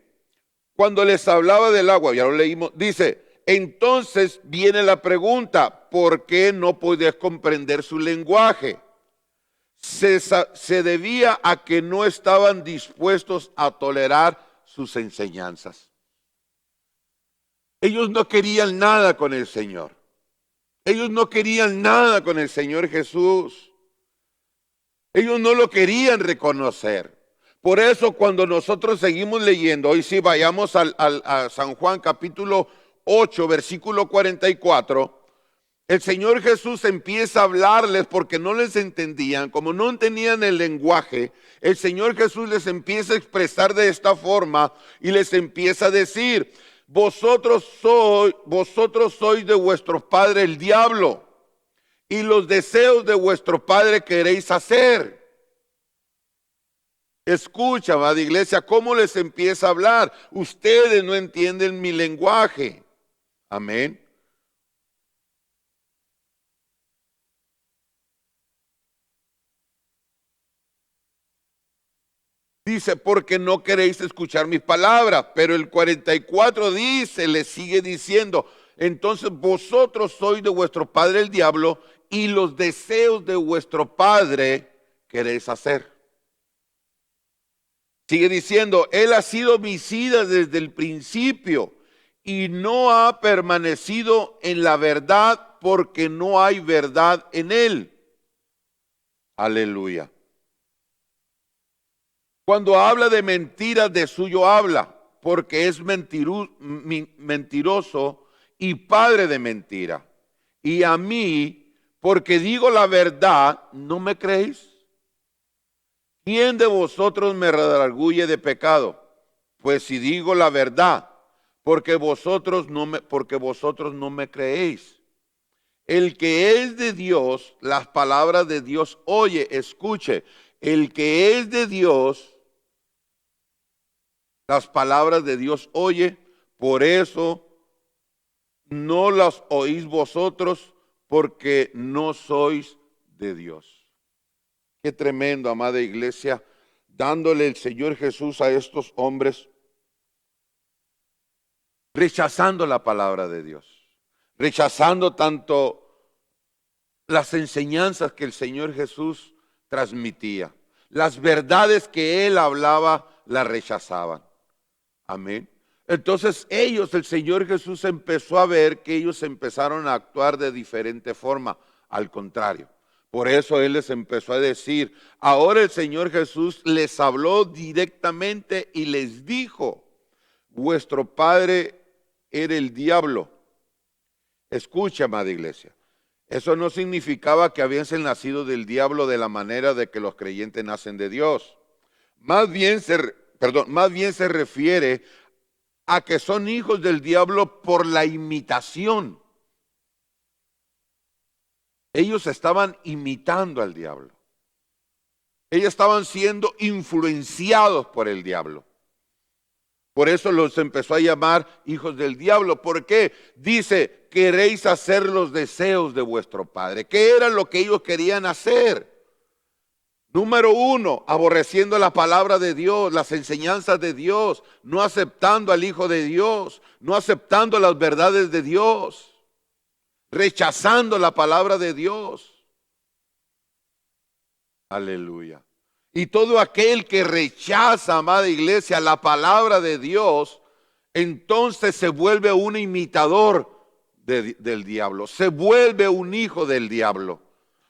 Cuando les hablaba del agua, ya lo leímos, dice, entonces viene la pregunta, ¿por qué no podías comprender su lenguaje? Se debía a que no estaban dispuestos a tolerar sus enseñanzas. Ellos no querían nada con el Señor. Ellos no querían nada con el Señor Jesús. Ellos no lo querían reconocer. Por eso cuando nosotros seguimos leyendo, hoy sí vayamos a San Juan capítulo 8, versículo 44, el Señor Jesús empieza a hablarles porque no les entendían, como no entendían el lenguaje, el Señor Jesús les empieza a expresar de esta forma y les empieza a decir, vosotros sois de vuestro padre el diablo y los deseos de vuestro padre queréis hacer. Escucha, amada iglesia, cómo les empieza a hablar. Ustedes no entienden mi lenguaje. Amén. Dice, porque no queréis escuchar mis palabras. Pero el 44 dice, le sigue diciendo, entonces vosotros sois de vuestro padre el diablo y los deseos de vuestro padre queréis hacer. Sigue diciendo, él ha sido homicida desde el principio y no ha permanecido en la verdad porque no hay verdad en él. Aleluya. Cuando habla de mentiras, de suyo habla, porque es mentiroso y padre de mentira. Y a mí, porque digo la verdad, ¿no me creéis? ¿Quién de vosotros me redarguye de pecado? Pues si digo la verdad, porque vosotros no me creéis. El que es de Dios, las palabras de Dios oye, escuche. El que es de Dios, las palabras de Dios oye, por eso no las oís vosotros, porque no sois de Dios. Qué tremendo, amada iglesia, dándole el Señor Jesús a estos hombres, rechazando la palabra de Dios, rechazando tanto las enseñanzas que el Señor Jesús transmitía, las verdades que Él hablaba, las rechazaban. Amén. Entonces ellos, el Señor Jesús empezó a ver que ellos empezaron a actuar de diferente forma, al contrario. Por eso Él les empezó a decir, ahora el Señor Jesús les habló directamente y les dijo, vuestro padre era el diablo. Escucha, amada iglesia, eso no significaba que habían nacido del diablo de la manera de que los creyentes nacen de Dios. Más bien se refiere a que son hijos del diablo por la imitación. Ellos estaban imitando al diablo. Ellos estaban siendo influenciados por el diablo. Por eso los empezó a llamar hijos del diablo. ¿Por qué? Dice, queréis hacer los deseos de vuestro padre. ¿Qué era lo que ellos querían hacer? Número uno, aborreciendo la palabra de Dios, las enseñanzas de Dios, no aceptando al Hijo de Dios, no aceptando las verdades de Dios, rechazando la palabra de Dios. Aleluya. Y todo aquel que rechaza, amada iglesia, la palabra de Dios, entonces se vuelve un imitador del diablo, se vuelve un hijo del diablo.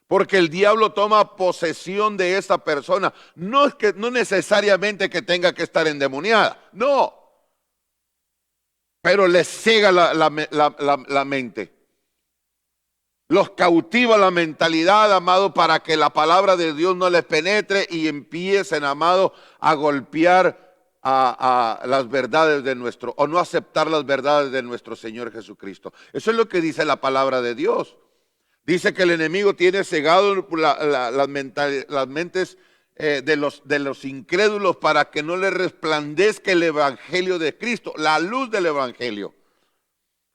Porque el diablo toma posesión de esa persona. No necesariamente que tenga que estar endemoniada, no. Pero les ciega la mente. Los cautiva la mentalidad, amado, para que la palabra de Dios no les penetre y empiecen, amado, a golpear a las verdades de o no aceptar las verdades de nuestro Señor Jesucristo. Eso es lo que dice la palabra de Dios. Dice que el enemigo tiene cegado las mentes de los incrédulos para que no les resplandezca el evangelio de Cristo, la luz del evangelio.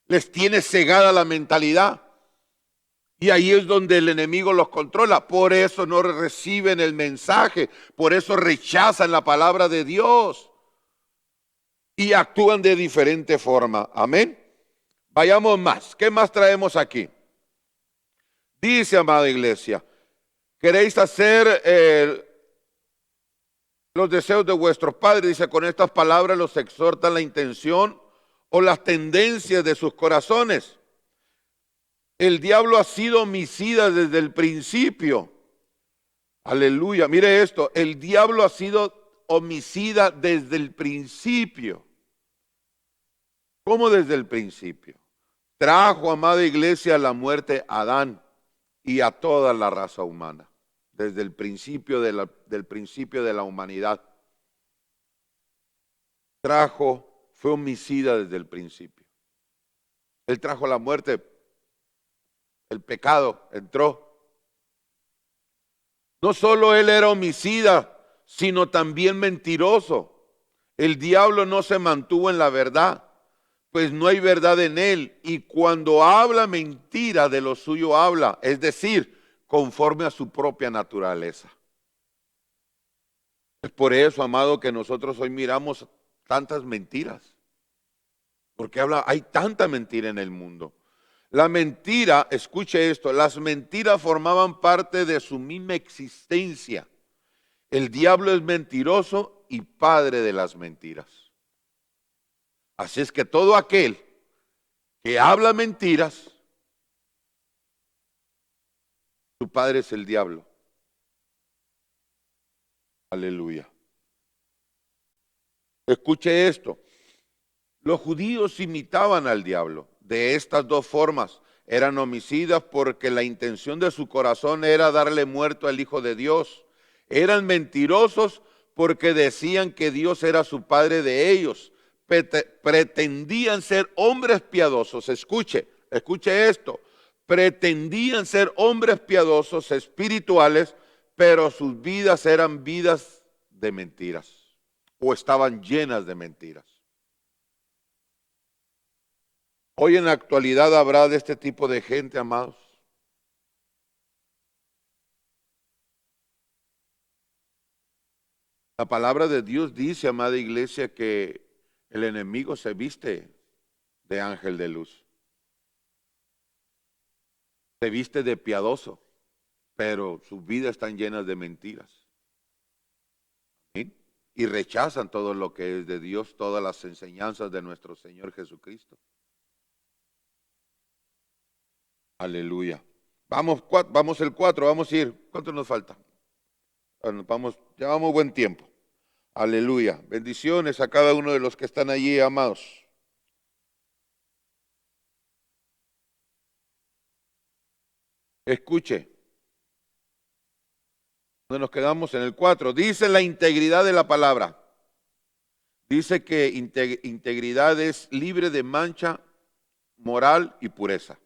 Les tiene cegada la mentalidad. Y ahí es donde el enemigo los controla. Por eso no reciben el mensaje, por eso rechazan la palabra de Dios y actúan de diferente forma. Amén. Vayamos más. ¿Qué más traemos aquí? Dice, amada iglesia, queréis hacer los deseos de vuestros padres. Dice, con estas palabras los exhortan la intención o las tendencias de sus corazones. El diablo ha sido homicida desde el principio. Aleluya, mire esto, el diablo ha sido homicida desde el principio. ¿Cómo desde el principio? Trajo, amada iglesia, la muerte a Adán y a toda la raza humana, desde el principio del principio de la humanidad. Fue homicida desde el principio. Él trajo la muerte, el pecado entró. No solo él era homicida, sino también mentiroso. El diablo no se mantuvo en la verdad, pues no hay verdad en él, y cuando habla mentira, de lo suyo habla, es decir, conforme a su propia naturaleza. Es por eso, amado, que nosotros hoy miramos tantas mentiras, porque hay tanta mentira en el mundo. La mentira, escuche esto, las mentiras formaban parte de su misma existencia. El diablo es mentiroso y padre de las mentiras. Así es que todo aquel que habla mentiras, su padre es el diablo. Aleluya. Escuche esto. Los judíos imitaban al diablo de estas dos formas. Eran homicidas porque la intención de su corazón era darle muerto al Hijo de Dios. Eran mentirosos porque decían que Dios era su padre de ellos. Pretendían ser hombres piadosos. Escuche esto. pretendían ser hombres piadosos, espirituales, pero sus vidas eran vidas de mentiras o estaban llenas de mentiras. Hoy en la actualidad habrá de este tipo de gente, amados. La palabra de Dios dice, amada iglesia, que el enemigo se viste de ángel de luz, se viste de piadoso, pero sus vidas están llenas de mentiras. ¿Sí? Y rechazan todo lo que es de Dios, todas las enseñanzas de nuestro Señor Jesucristo. Aleluya. Vamos el 4, vamos a ir. ¿Cuánto nos falta? Bueno, llevamos buen tiempo. Aleluya. Bendiciones a cada uno de los que están allí, amados. Escuche. ¿Dónde nos quedamos? En el 4. Dice la integridad de la palabra. Dice que integridad es libre de mancha moral y pureza.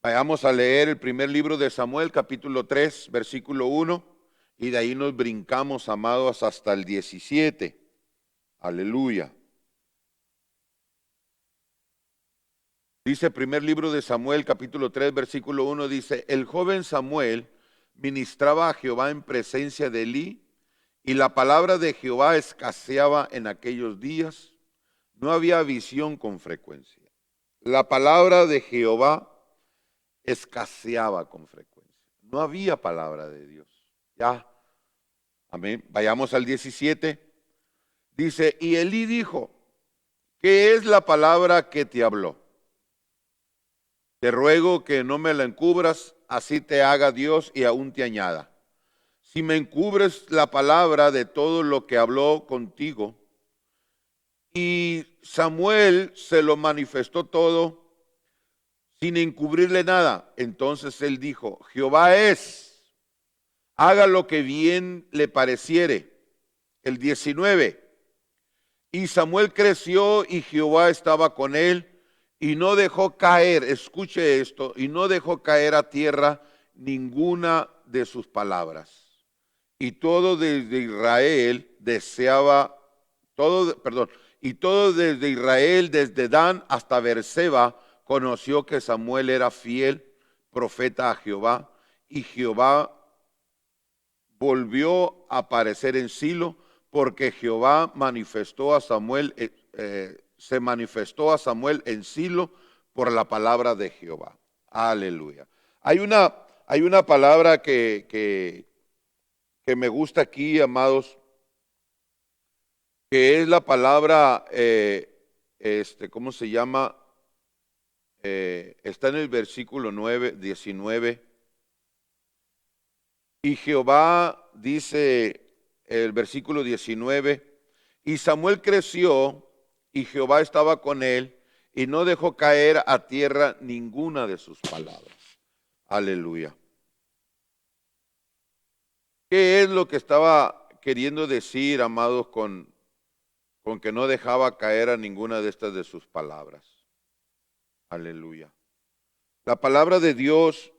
Vayamos a leer el primer libro de Samuel, capítulo 3, versículo 1, y de ahí nos brincamos, amados, hasta el 17. Aleluya. Dice primer libro de Samuel, capítulo 3, versículo 1, dice, el joven Samuel ministraba a Jehová en presencia de Elí, y la palabra de Jehová escaseaba en aquellos días. No había visión con frecuencia. La palabra de Jehová escaseaba con frecuencia. No había palabra de Dios. Ya. Amén. Vayamos al 17. Dice, y Elí dijo, ¿qué es la palabra que te habló? Te ruego que no me la encubras, así te haga Dios y aún te añada. Si me encubres la palabra de todo lo que habló contigo, y Samuel se lo manifestó todo sin encubrirle nada. Entonces él dijo, Jehová es, haga lo que bien le pareciere. El 19. Y Samuel creció y Jehová estaba con él y no dejó caer, escuche esto, y no dejó caer a tierra ninguna de sus palabras. Y todo desde Israel deseaba, y todo desde Israel, desde Dan hasta Beerseba, conoció que Samuel era fiel profeta a Jehová, y Jehová volvió a aparecer en Silo, porque Jehová manifestó a Samuel, se manifestó a Samuel en Silo por la palabra de Jehová. Aleluya. Hay una palabra que me gusta aquí, amados, que es la palabra, ¿cómo se llama? Está en el versículo 19. Y Jehová, dice el versículo 19, y Samuel creció y Jehová estaba con él y no dejó caer a tierra ninguna de sus palabras. Aleluya. ¿Qué es lo que estaba queriendo decir, amados, con que no dejaba caer a ninguna de estas de sus palabras? Aleluya. La palabra de Dios,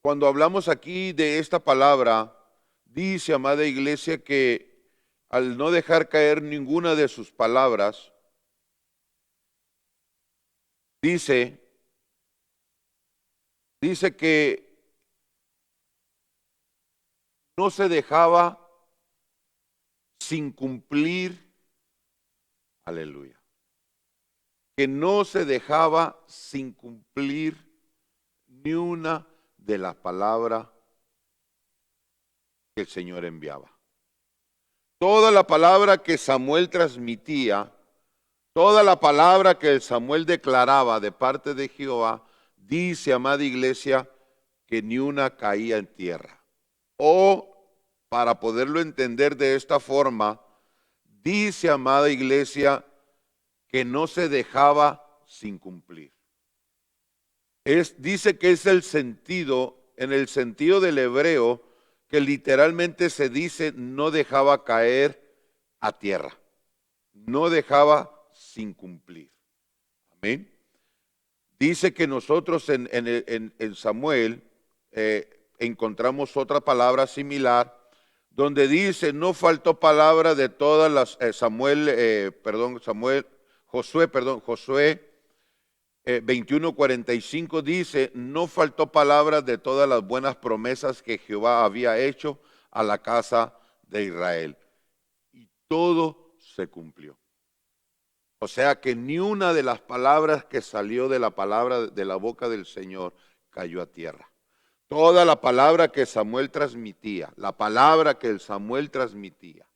cuando hablamos aquí de esta palabra, dice, amada iglesia, que al no dejar caer ninguna de sus palabras, dice que no se dejaba sin cumplir, aleluya, que no se dejaba sin cumplir ni una de las palabras que el Señor enviaba. Toda la palabra que Samuel transmitía, toda la palabra que Samuel declaraba de parte de Jehová, dice, amada iglesia, que ni una caía en tierra. O, para poderlo entender de esta forma, dice, amada iglesia, que no se dejaba sin cumplir. Dice que es el sentido, en el sentido del hebreo, que literalmente se dice no dejaba caer a tierra, no dejaba sin cumplir. Amén. Dice que nosotros en Samuel encontramos otra palabra similar, donde dice, no faltó palabra de todas las, Josué 21:45 dice, no faltó palabra de todas las buenas promesas que Jehová había hecho a la casa de Israel. Y todo se cumplió. O sea que ni una de las palabras que salió de la palabra de la boca del Señor cayó a tierra. Toda la palabra que Samuel transmitía, la palabra que el Samuel transmitía,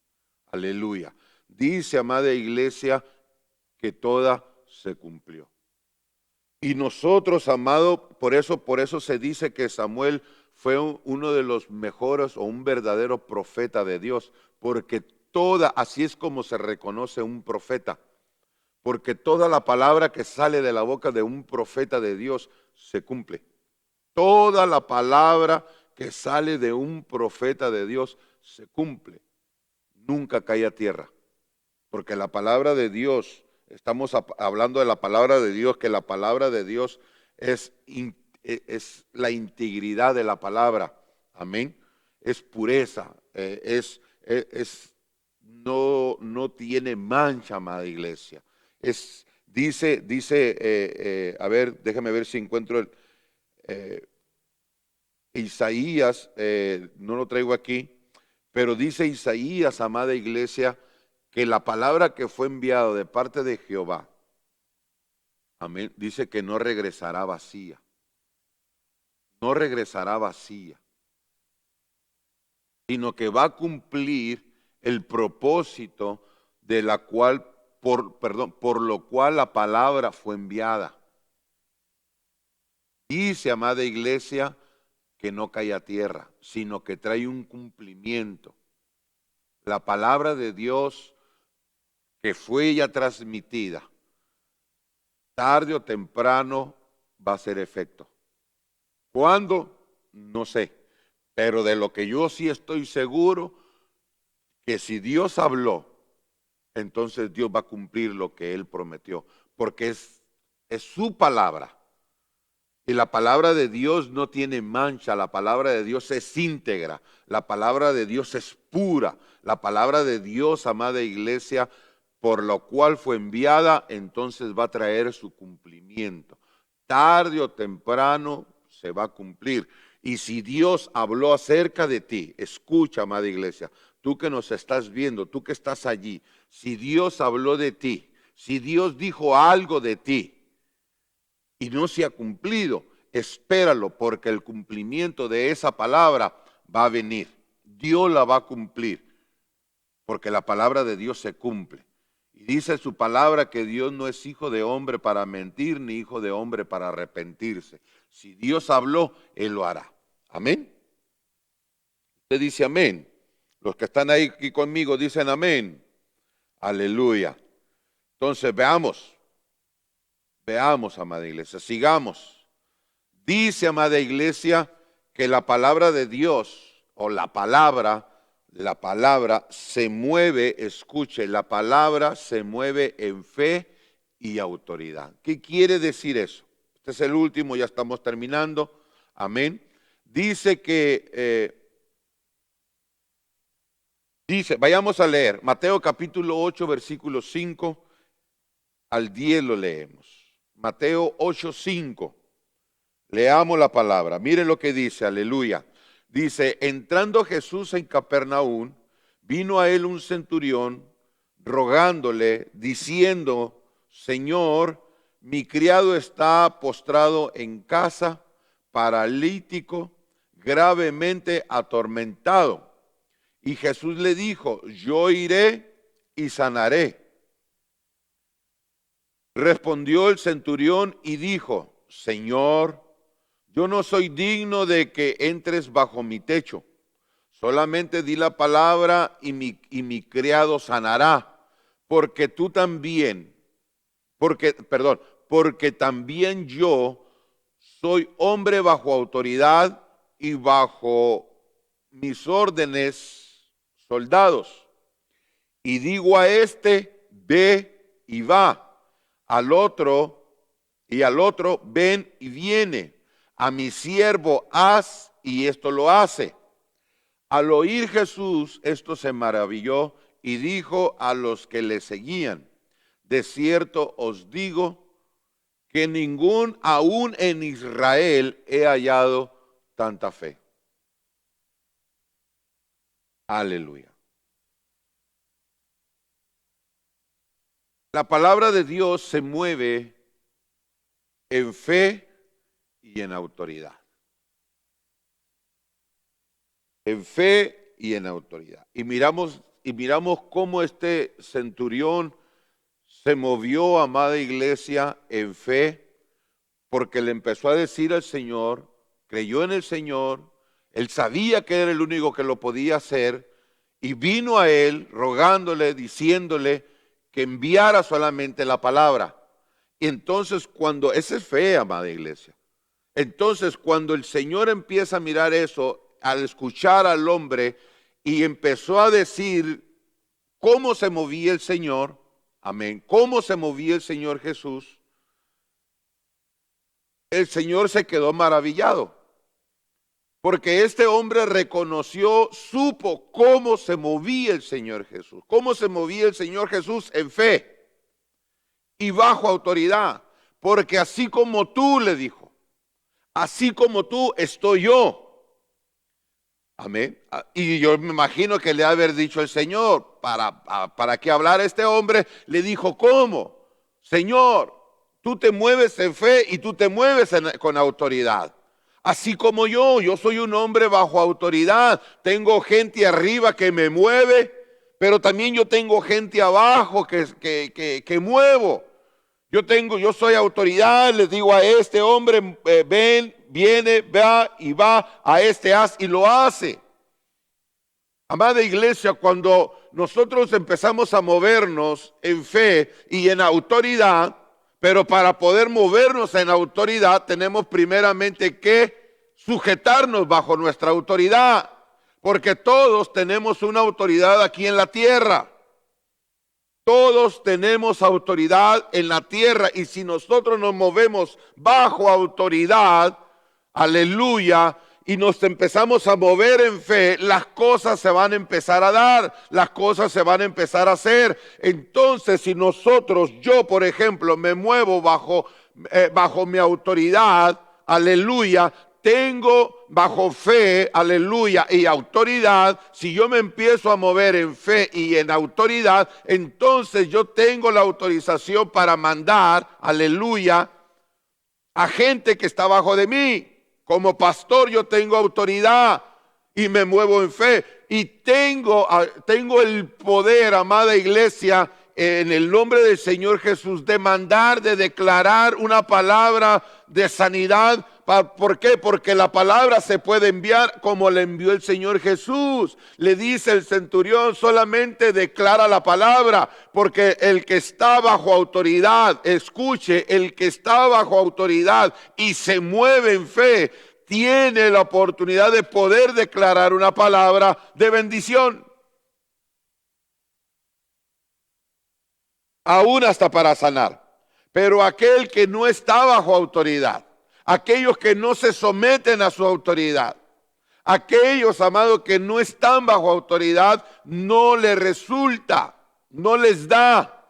aleluya, dice, amada iglesia, que toda se cumplió. Y nosotros, amado, por eso se dice que Samuel fue uno de los mejores o un verdadero profeta de Dios, porque así es como se reconoce un profeta, porque toda la palabra que sale de la boca de un profeta de Dios se cumple. Toda la palabra que sale de un profeta de Dios se cumple. Nunca cae a tierra, porque la palabra de Dios, estamos hablando de la palabra de Dios, que la palabra de Dios es la integridad de la palabra. Amén. Es pureza, no tiene mancha, amada iglesia. A ver, déjame ver si encuentro Isaías, no lo traigo aquí, pero dice Isaías, amada iglesia, que la palabra que fue enviada de parte de Jehová, amén, dice que no regresará vacía. No regresará vacía, sino que va a cumplir el propósito de la cual, por lo cual la palabra fue enviada. Dice, amada iglesia, que no cae a tierra, sino que trae un cumplimiento. La palabra de Dios que fue ya transmitida, tarde o temprano va a hacer efecto. ¿Cuándo? No sé, pero de lo que yo sí estoy seguro, que si Dios habló, entonces Dios va a cumplir lo que Él prometió, porque es su palabra. Y la palabra de Dios no tiene mancha, la palabra de Dios es íntegra, la palabra de Dios es pura, la palabra de Dios, amada iglesia, por lo cual fue enviada, entonces va a traer su cumplimiento. Tarde o temprano se va a cumplir. Y si Dios habló acerca de ti, escucha, amada iglesia, tú que nos estás viendo, tú que estás allí, si Dios habló de ti, si Dios dijo algo de ti, y no se ha cumplido, espéralo, porque el cumplimiento de esa palabra va a venir. Dios la va a cumplir, porque la palabra de Dios se cumple. Y dice su palabra que Dios no es hijo de hombre para mentir, ni hijo de hombre para arrepentirse. Si Dios habló, Él lo hará. Amén. Usted dice amén. Los que están ahí aquí conmigo dicen amén. Aleluya. Entonces veamos. Veamos, amada iglesia, sigamos. Dice, amada iglesia, que la palabra de Dios, o la palabra se mueve, escuche, la palabra se mueve en fe y autoridad. ¿Qué quiere decir eso? Este es el último, ya estamos terminando. Amén. Dice que, vayamos a leer, Mateo capítulo 8, versículo 5 al 10 lo leemos. Mateo 8:5. Leamos la palabra. Miren lo que dice, aleluya. Dice, entrando Jesús en Capernaum, vino a él un centurión rogándole, diciendo, Señor, mi criado está postrado en casa, paralítico, gravemente atormentado. Y Jesús le dijo, yo iré y sanaré. Respondió el centurión y dijo, Señor, yo no soy digno de que entres bajo mi techo. Solamente di la palabra y mi criado sanará. Porque también yo soy hombre bajo autoridad y bajo mis órdenes soldados. Y digo a este, ve y va. Al otro, Y al otro, ven y viene. A mi siervo, haz, y esto lo hace. Al oír Jesús, esto se maravilló y dijo a los que le seguían, de cierto os digo que ningún, aún en Israel, he hallado tanta fe. Aleluya. La palabra de Dios se mueve en fe y en autoridad. En fe y en autoridad. Y miramos cómo este centurión se movió, amada iglesia, en fe, porque le empezó a decir al Señor, creyó en el Señor, él sabía que era el único que lo podía hacer, y vino a él rogándole, diciéndole que enviara solamente la palabra. Y entonces esa es fe, amada iglesia. Entonces cuando el Señor empieza a mirar eso, al escuchar al hombre, y empezó a decir cómo se movía el Señor, amén, cómo se movía el Señor Jesús, el Señor se quedó maravillado. Porque este hombre reconoció, supo cómo se movía el Señor Jesús. Cómo se movía el Señor Jesús en fe y bajo autoridad. Porque así como tú, le dijo, así como tú estoy yo. Amén. Y yo me imagino que le ha haber dicho el Señor, para que hablara este hombre, le dijo, ¿cómo? Señor, tú te mueves en fe y tú te mueves con autoridad. Así como yo soy un hombre bajo autoridad, tengo gente arriba que me mueve, pero también yo tengo gente abajo que muevo. Yo soy autoridad, les digo a este hombre, ven, viene, va y va, a este haz y lo hace. Amada iglesia, cuando nosotros empezamos a movernos en fe y en autoridad, pero para poder movernos en autoridad tenemos primeramente que sujetarnos bajo nuestra autoridad, porque todos tenemos una autoridad aquí en la tierra. Todos tenemos autoridad en la tierra y si nosotros nos movemos bajo autoridad, aleluya, y nos empezamos a mover en fe, las cosas se van a empezar a dar, las cosas se van a empezar a hacer. Entonces, si yo por ejemplo, me muevo bajo mi autoridad, aleluya, tengo bajo fe, aleluya, y autoridad, si yo me empiezo a mover en fe y en autoridad, entonces yo tengo la autorización para mandar, aleluya, a gente que está bajo de mí. Como pastor yo tengo autoridad y me muevo en fe y tengo el poder, amada iglesia, en el nombre del Señor Jesús, de mandar, de declarar una palabra de sanidad. ¿Por qué? Porque la palabra se puede enviar como la envió el Señor Jesús. Le dice el centurión, solamente declara la palabra, porque el que está bajo autoridad, escuche, el que está bajo autoridad y se mueve en fe, tiene la oportunidad de poder declarar una palabra de bendición. Aún hasta para sanar. Pero aquel que no está bajo autoridad, aquellos que no se someten a su autoridad, aquellos, amados, que no están bajo autoridad, no les resulta, no les da,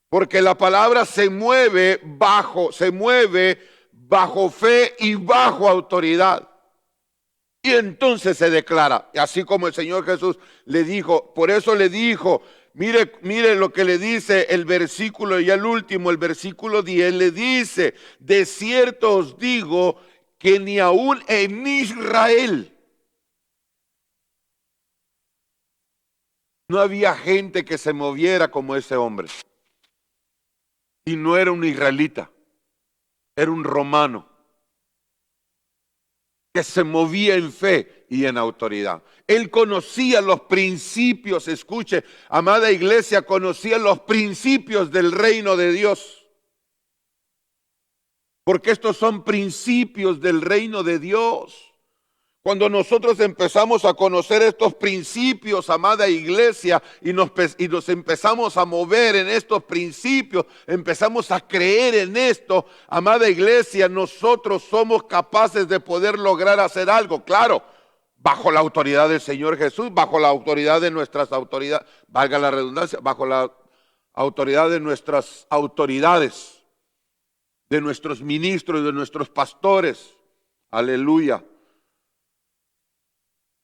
porque la palabra se mueve bajo fe y bajo autoridad. Y entonces se declara, así como el Señor Jesús le dijo, por eso le dijo, mire lo que le dice el versículo, y el último, el versículo 10, le dice, de cierto os digo que ni aún en Israel no había gente que se moviera como ese hombre. Y no era un israelita, era un romano que se movía en fe y en autoridad. Él conocía los principios, escuche, amada iglesia, conocía los principios del reino de Dios. Porque estos son principios del reino de Dios. Cuando nosotros empezamos a conocer estos principios, amada iglesia, y nos empezamos a mover en estos principios, empezamos a creer en esto, amada iglesia, nosotros somos capaces de poder lograr hacer algo, claro, bajo la autoridad del Señor Jesús, bajo la autoridad de nuestras autoridades, valga la redundancia, bajo la autoridad de nuestras autoridades, de nuestros ministros, de nuestros pastores, aleluya.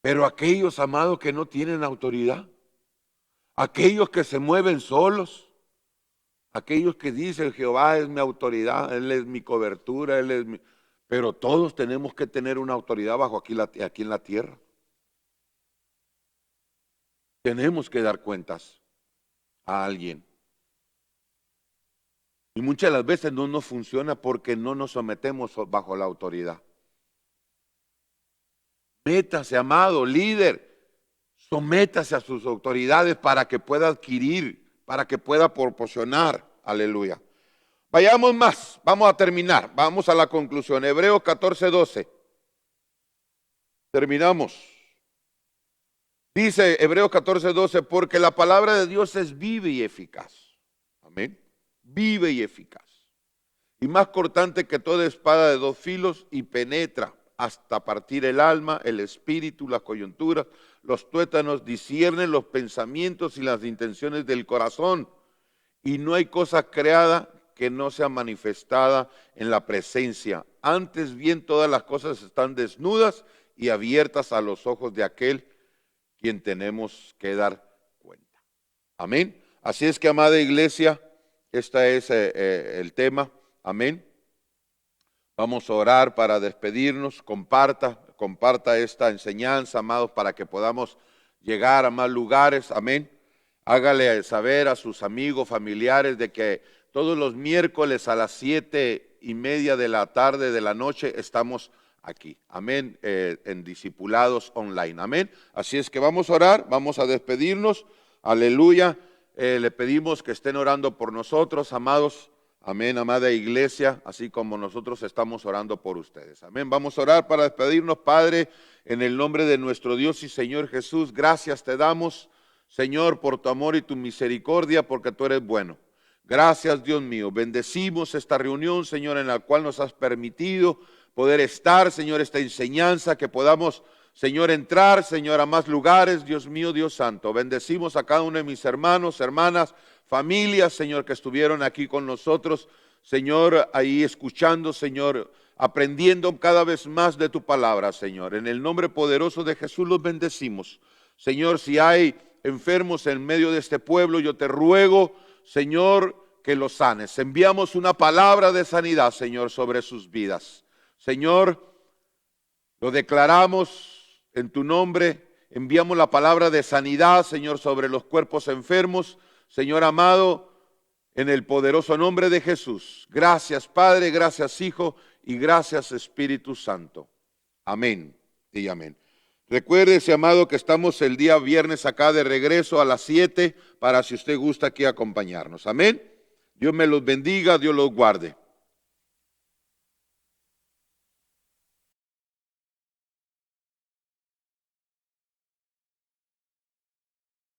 Pero aquellos, amados, que no tienen autoridad, aquellos que se mueven solos, aquellos que dicen Jehová es mi autoridad, Él es mi cobertura, Él es mi... Pero todos tenemos que tener una autoridad bajo aquí en la tierra. Tenemos que dar cuentas a alguien. Y muchas de las veces no nos funciona porque no nos sometemos bajo la autoridad. Métase, amado líder, sométase a sus autoridades para que pueda adquirir, para que pueda proporcionar. Aleluya. Vayamos más, vamos a terminar, vamos a la conclusión. Hebreos 14:12. Terminamos. Dice Hebreos 14:12, porque la palabra de Dios es viva y eficaz. Amén. Viva y eficaz. Y más cortante que toda espada de dos filos y penetra hasta partir el alma, el espíritu, las coyunturas, los tuétanos, disciernen los pensamientos y las intenciones del corazón. Y no hay cosa creada que no sea manifestada en la presencia. Antes bien, todas las cosas están desnudas y abiertas a los ojos de aquel quien tenemos que dar cuenta. Amén. Así es que, amada iglesia, este es el tema. Amén. Vamos a orar para despedirnos. Comparta esta enseñanza, amados, para que podamos llegar a más lugares. Amén. Hágale saber a sus amigos, familiares, de que todos los miércoles a las 7:30 de la tarde, de la noche, estamos aquí. Amén. En Discipulados Online. Amén. Así es que vamos a orar, vamos a despedirnos. Aleluya. Le pedimos que estén orando por nosotros, amados. Amén, amada iglesia, así como nosotros estamos orando por ustedes. Amén. Vamos a orar para despedirnos, Padre, en el nombre de nuestro Dios y Señor Jesús. Gracias te damos, Señor, por tu amor y tu misericordia, porque tú eres bueno. Gracias, Dios mío. Bendecimos esta reunión, Señor, en la cual nos has permitido poder estar, Señor, esta enseñanza, que podamos, Señor, entrar, Señor, a más lugares, Dios mío, Dios santo. Bendecimos a cada uno de mis hermanos, hermanas, familias, Señor, que estuvieron aquí con nosotros, Señor, ahí escuchando, Señor, aprendiendo cada vez más de tu palabra, Señor. En el nombre poderoso de Jesús los bendecimos. Señor, si hay enfermos en medio de este pueblo, yo te ruego, Señor, que los sanes. Enviamos una palabra de sanidad, Señor, sobre sus vidas. Señor, lo declaramos en tu nombre. Enviamos la palabra de sanidad, Señor, sobre los cuerpos enfermos. Señor amado, en el poderoso nombre de Jesús. Gracias, Padre, gracias, Hijo, y gracias, Espíritu Santo. Amén y amén. Recuérdese, amado, que estamos el día viernes acá de regreso a las 7 para si usted gusta aquí acompañarnos. Amén. Dios me los bendiga, Dios los guarde.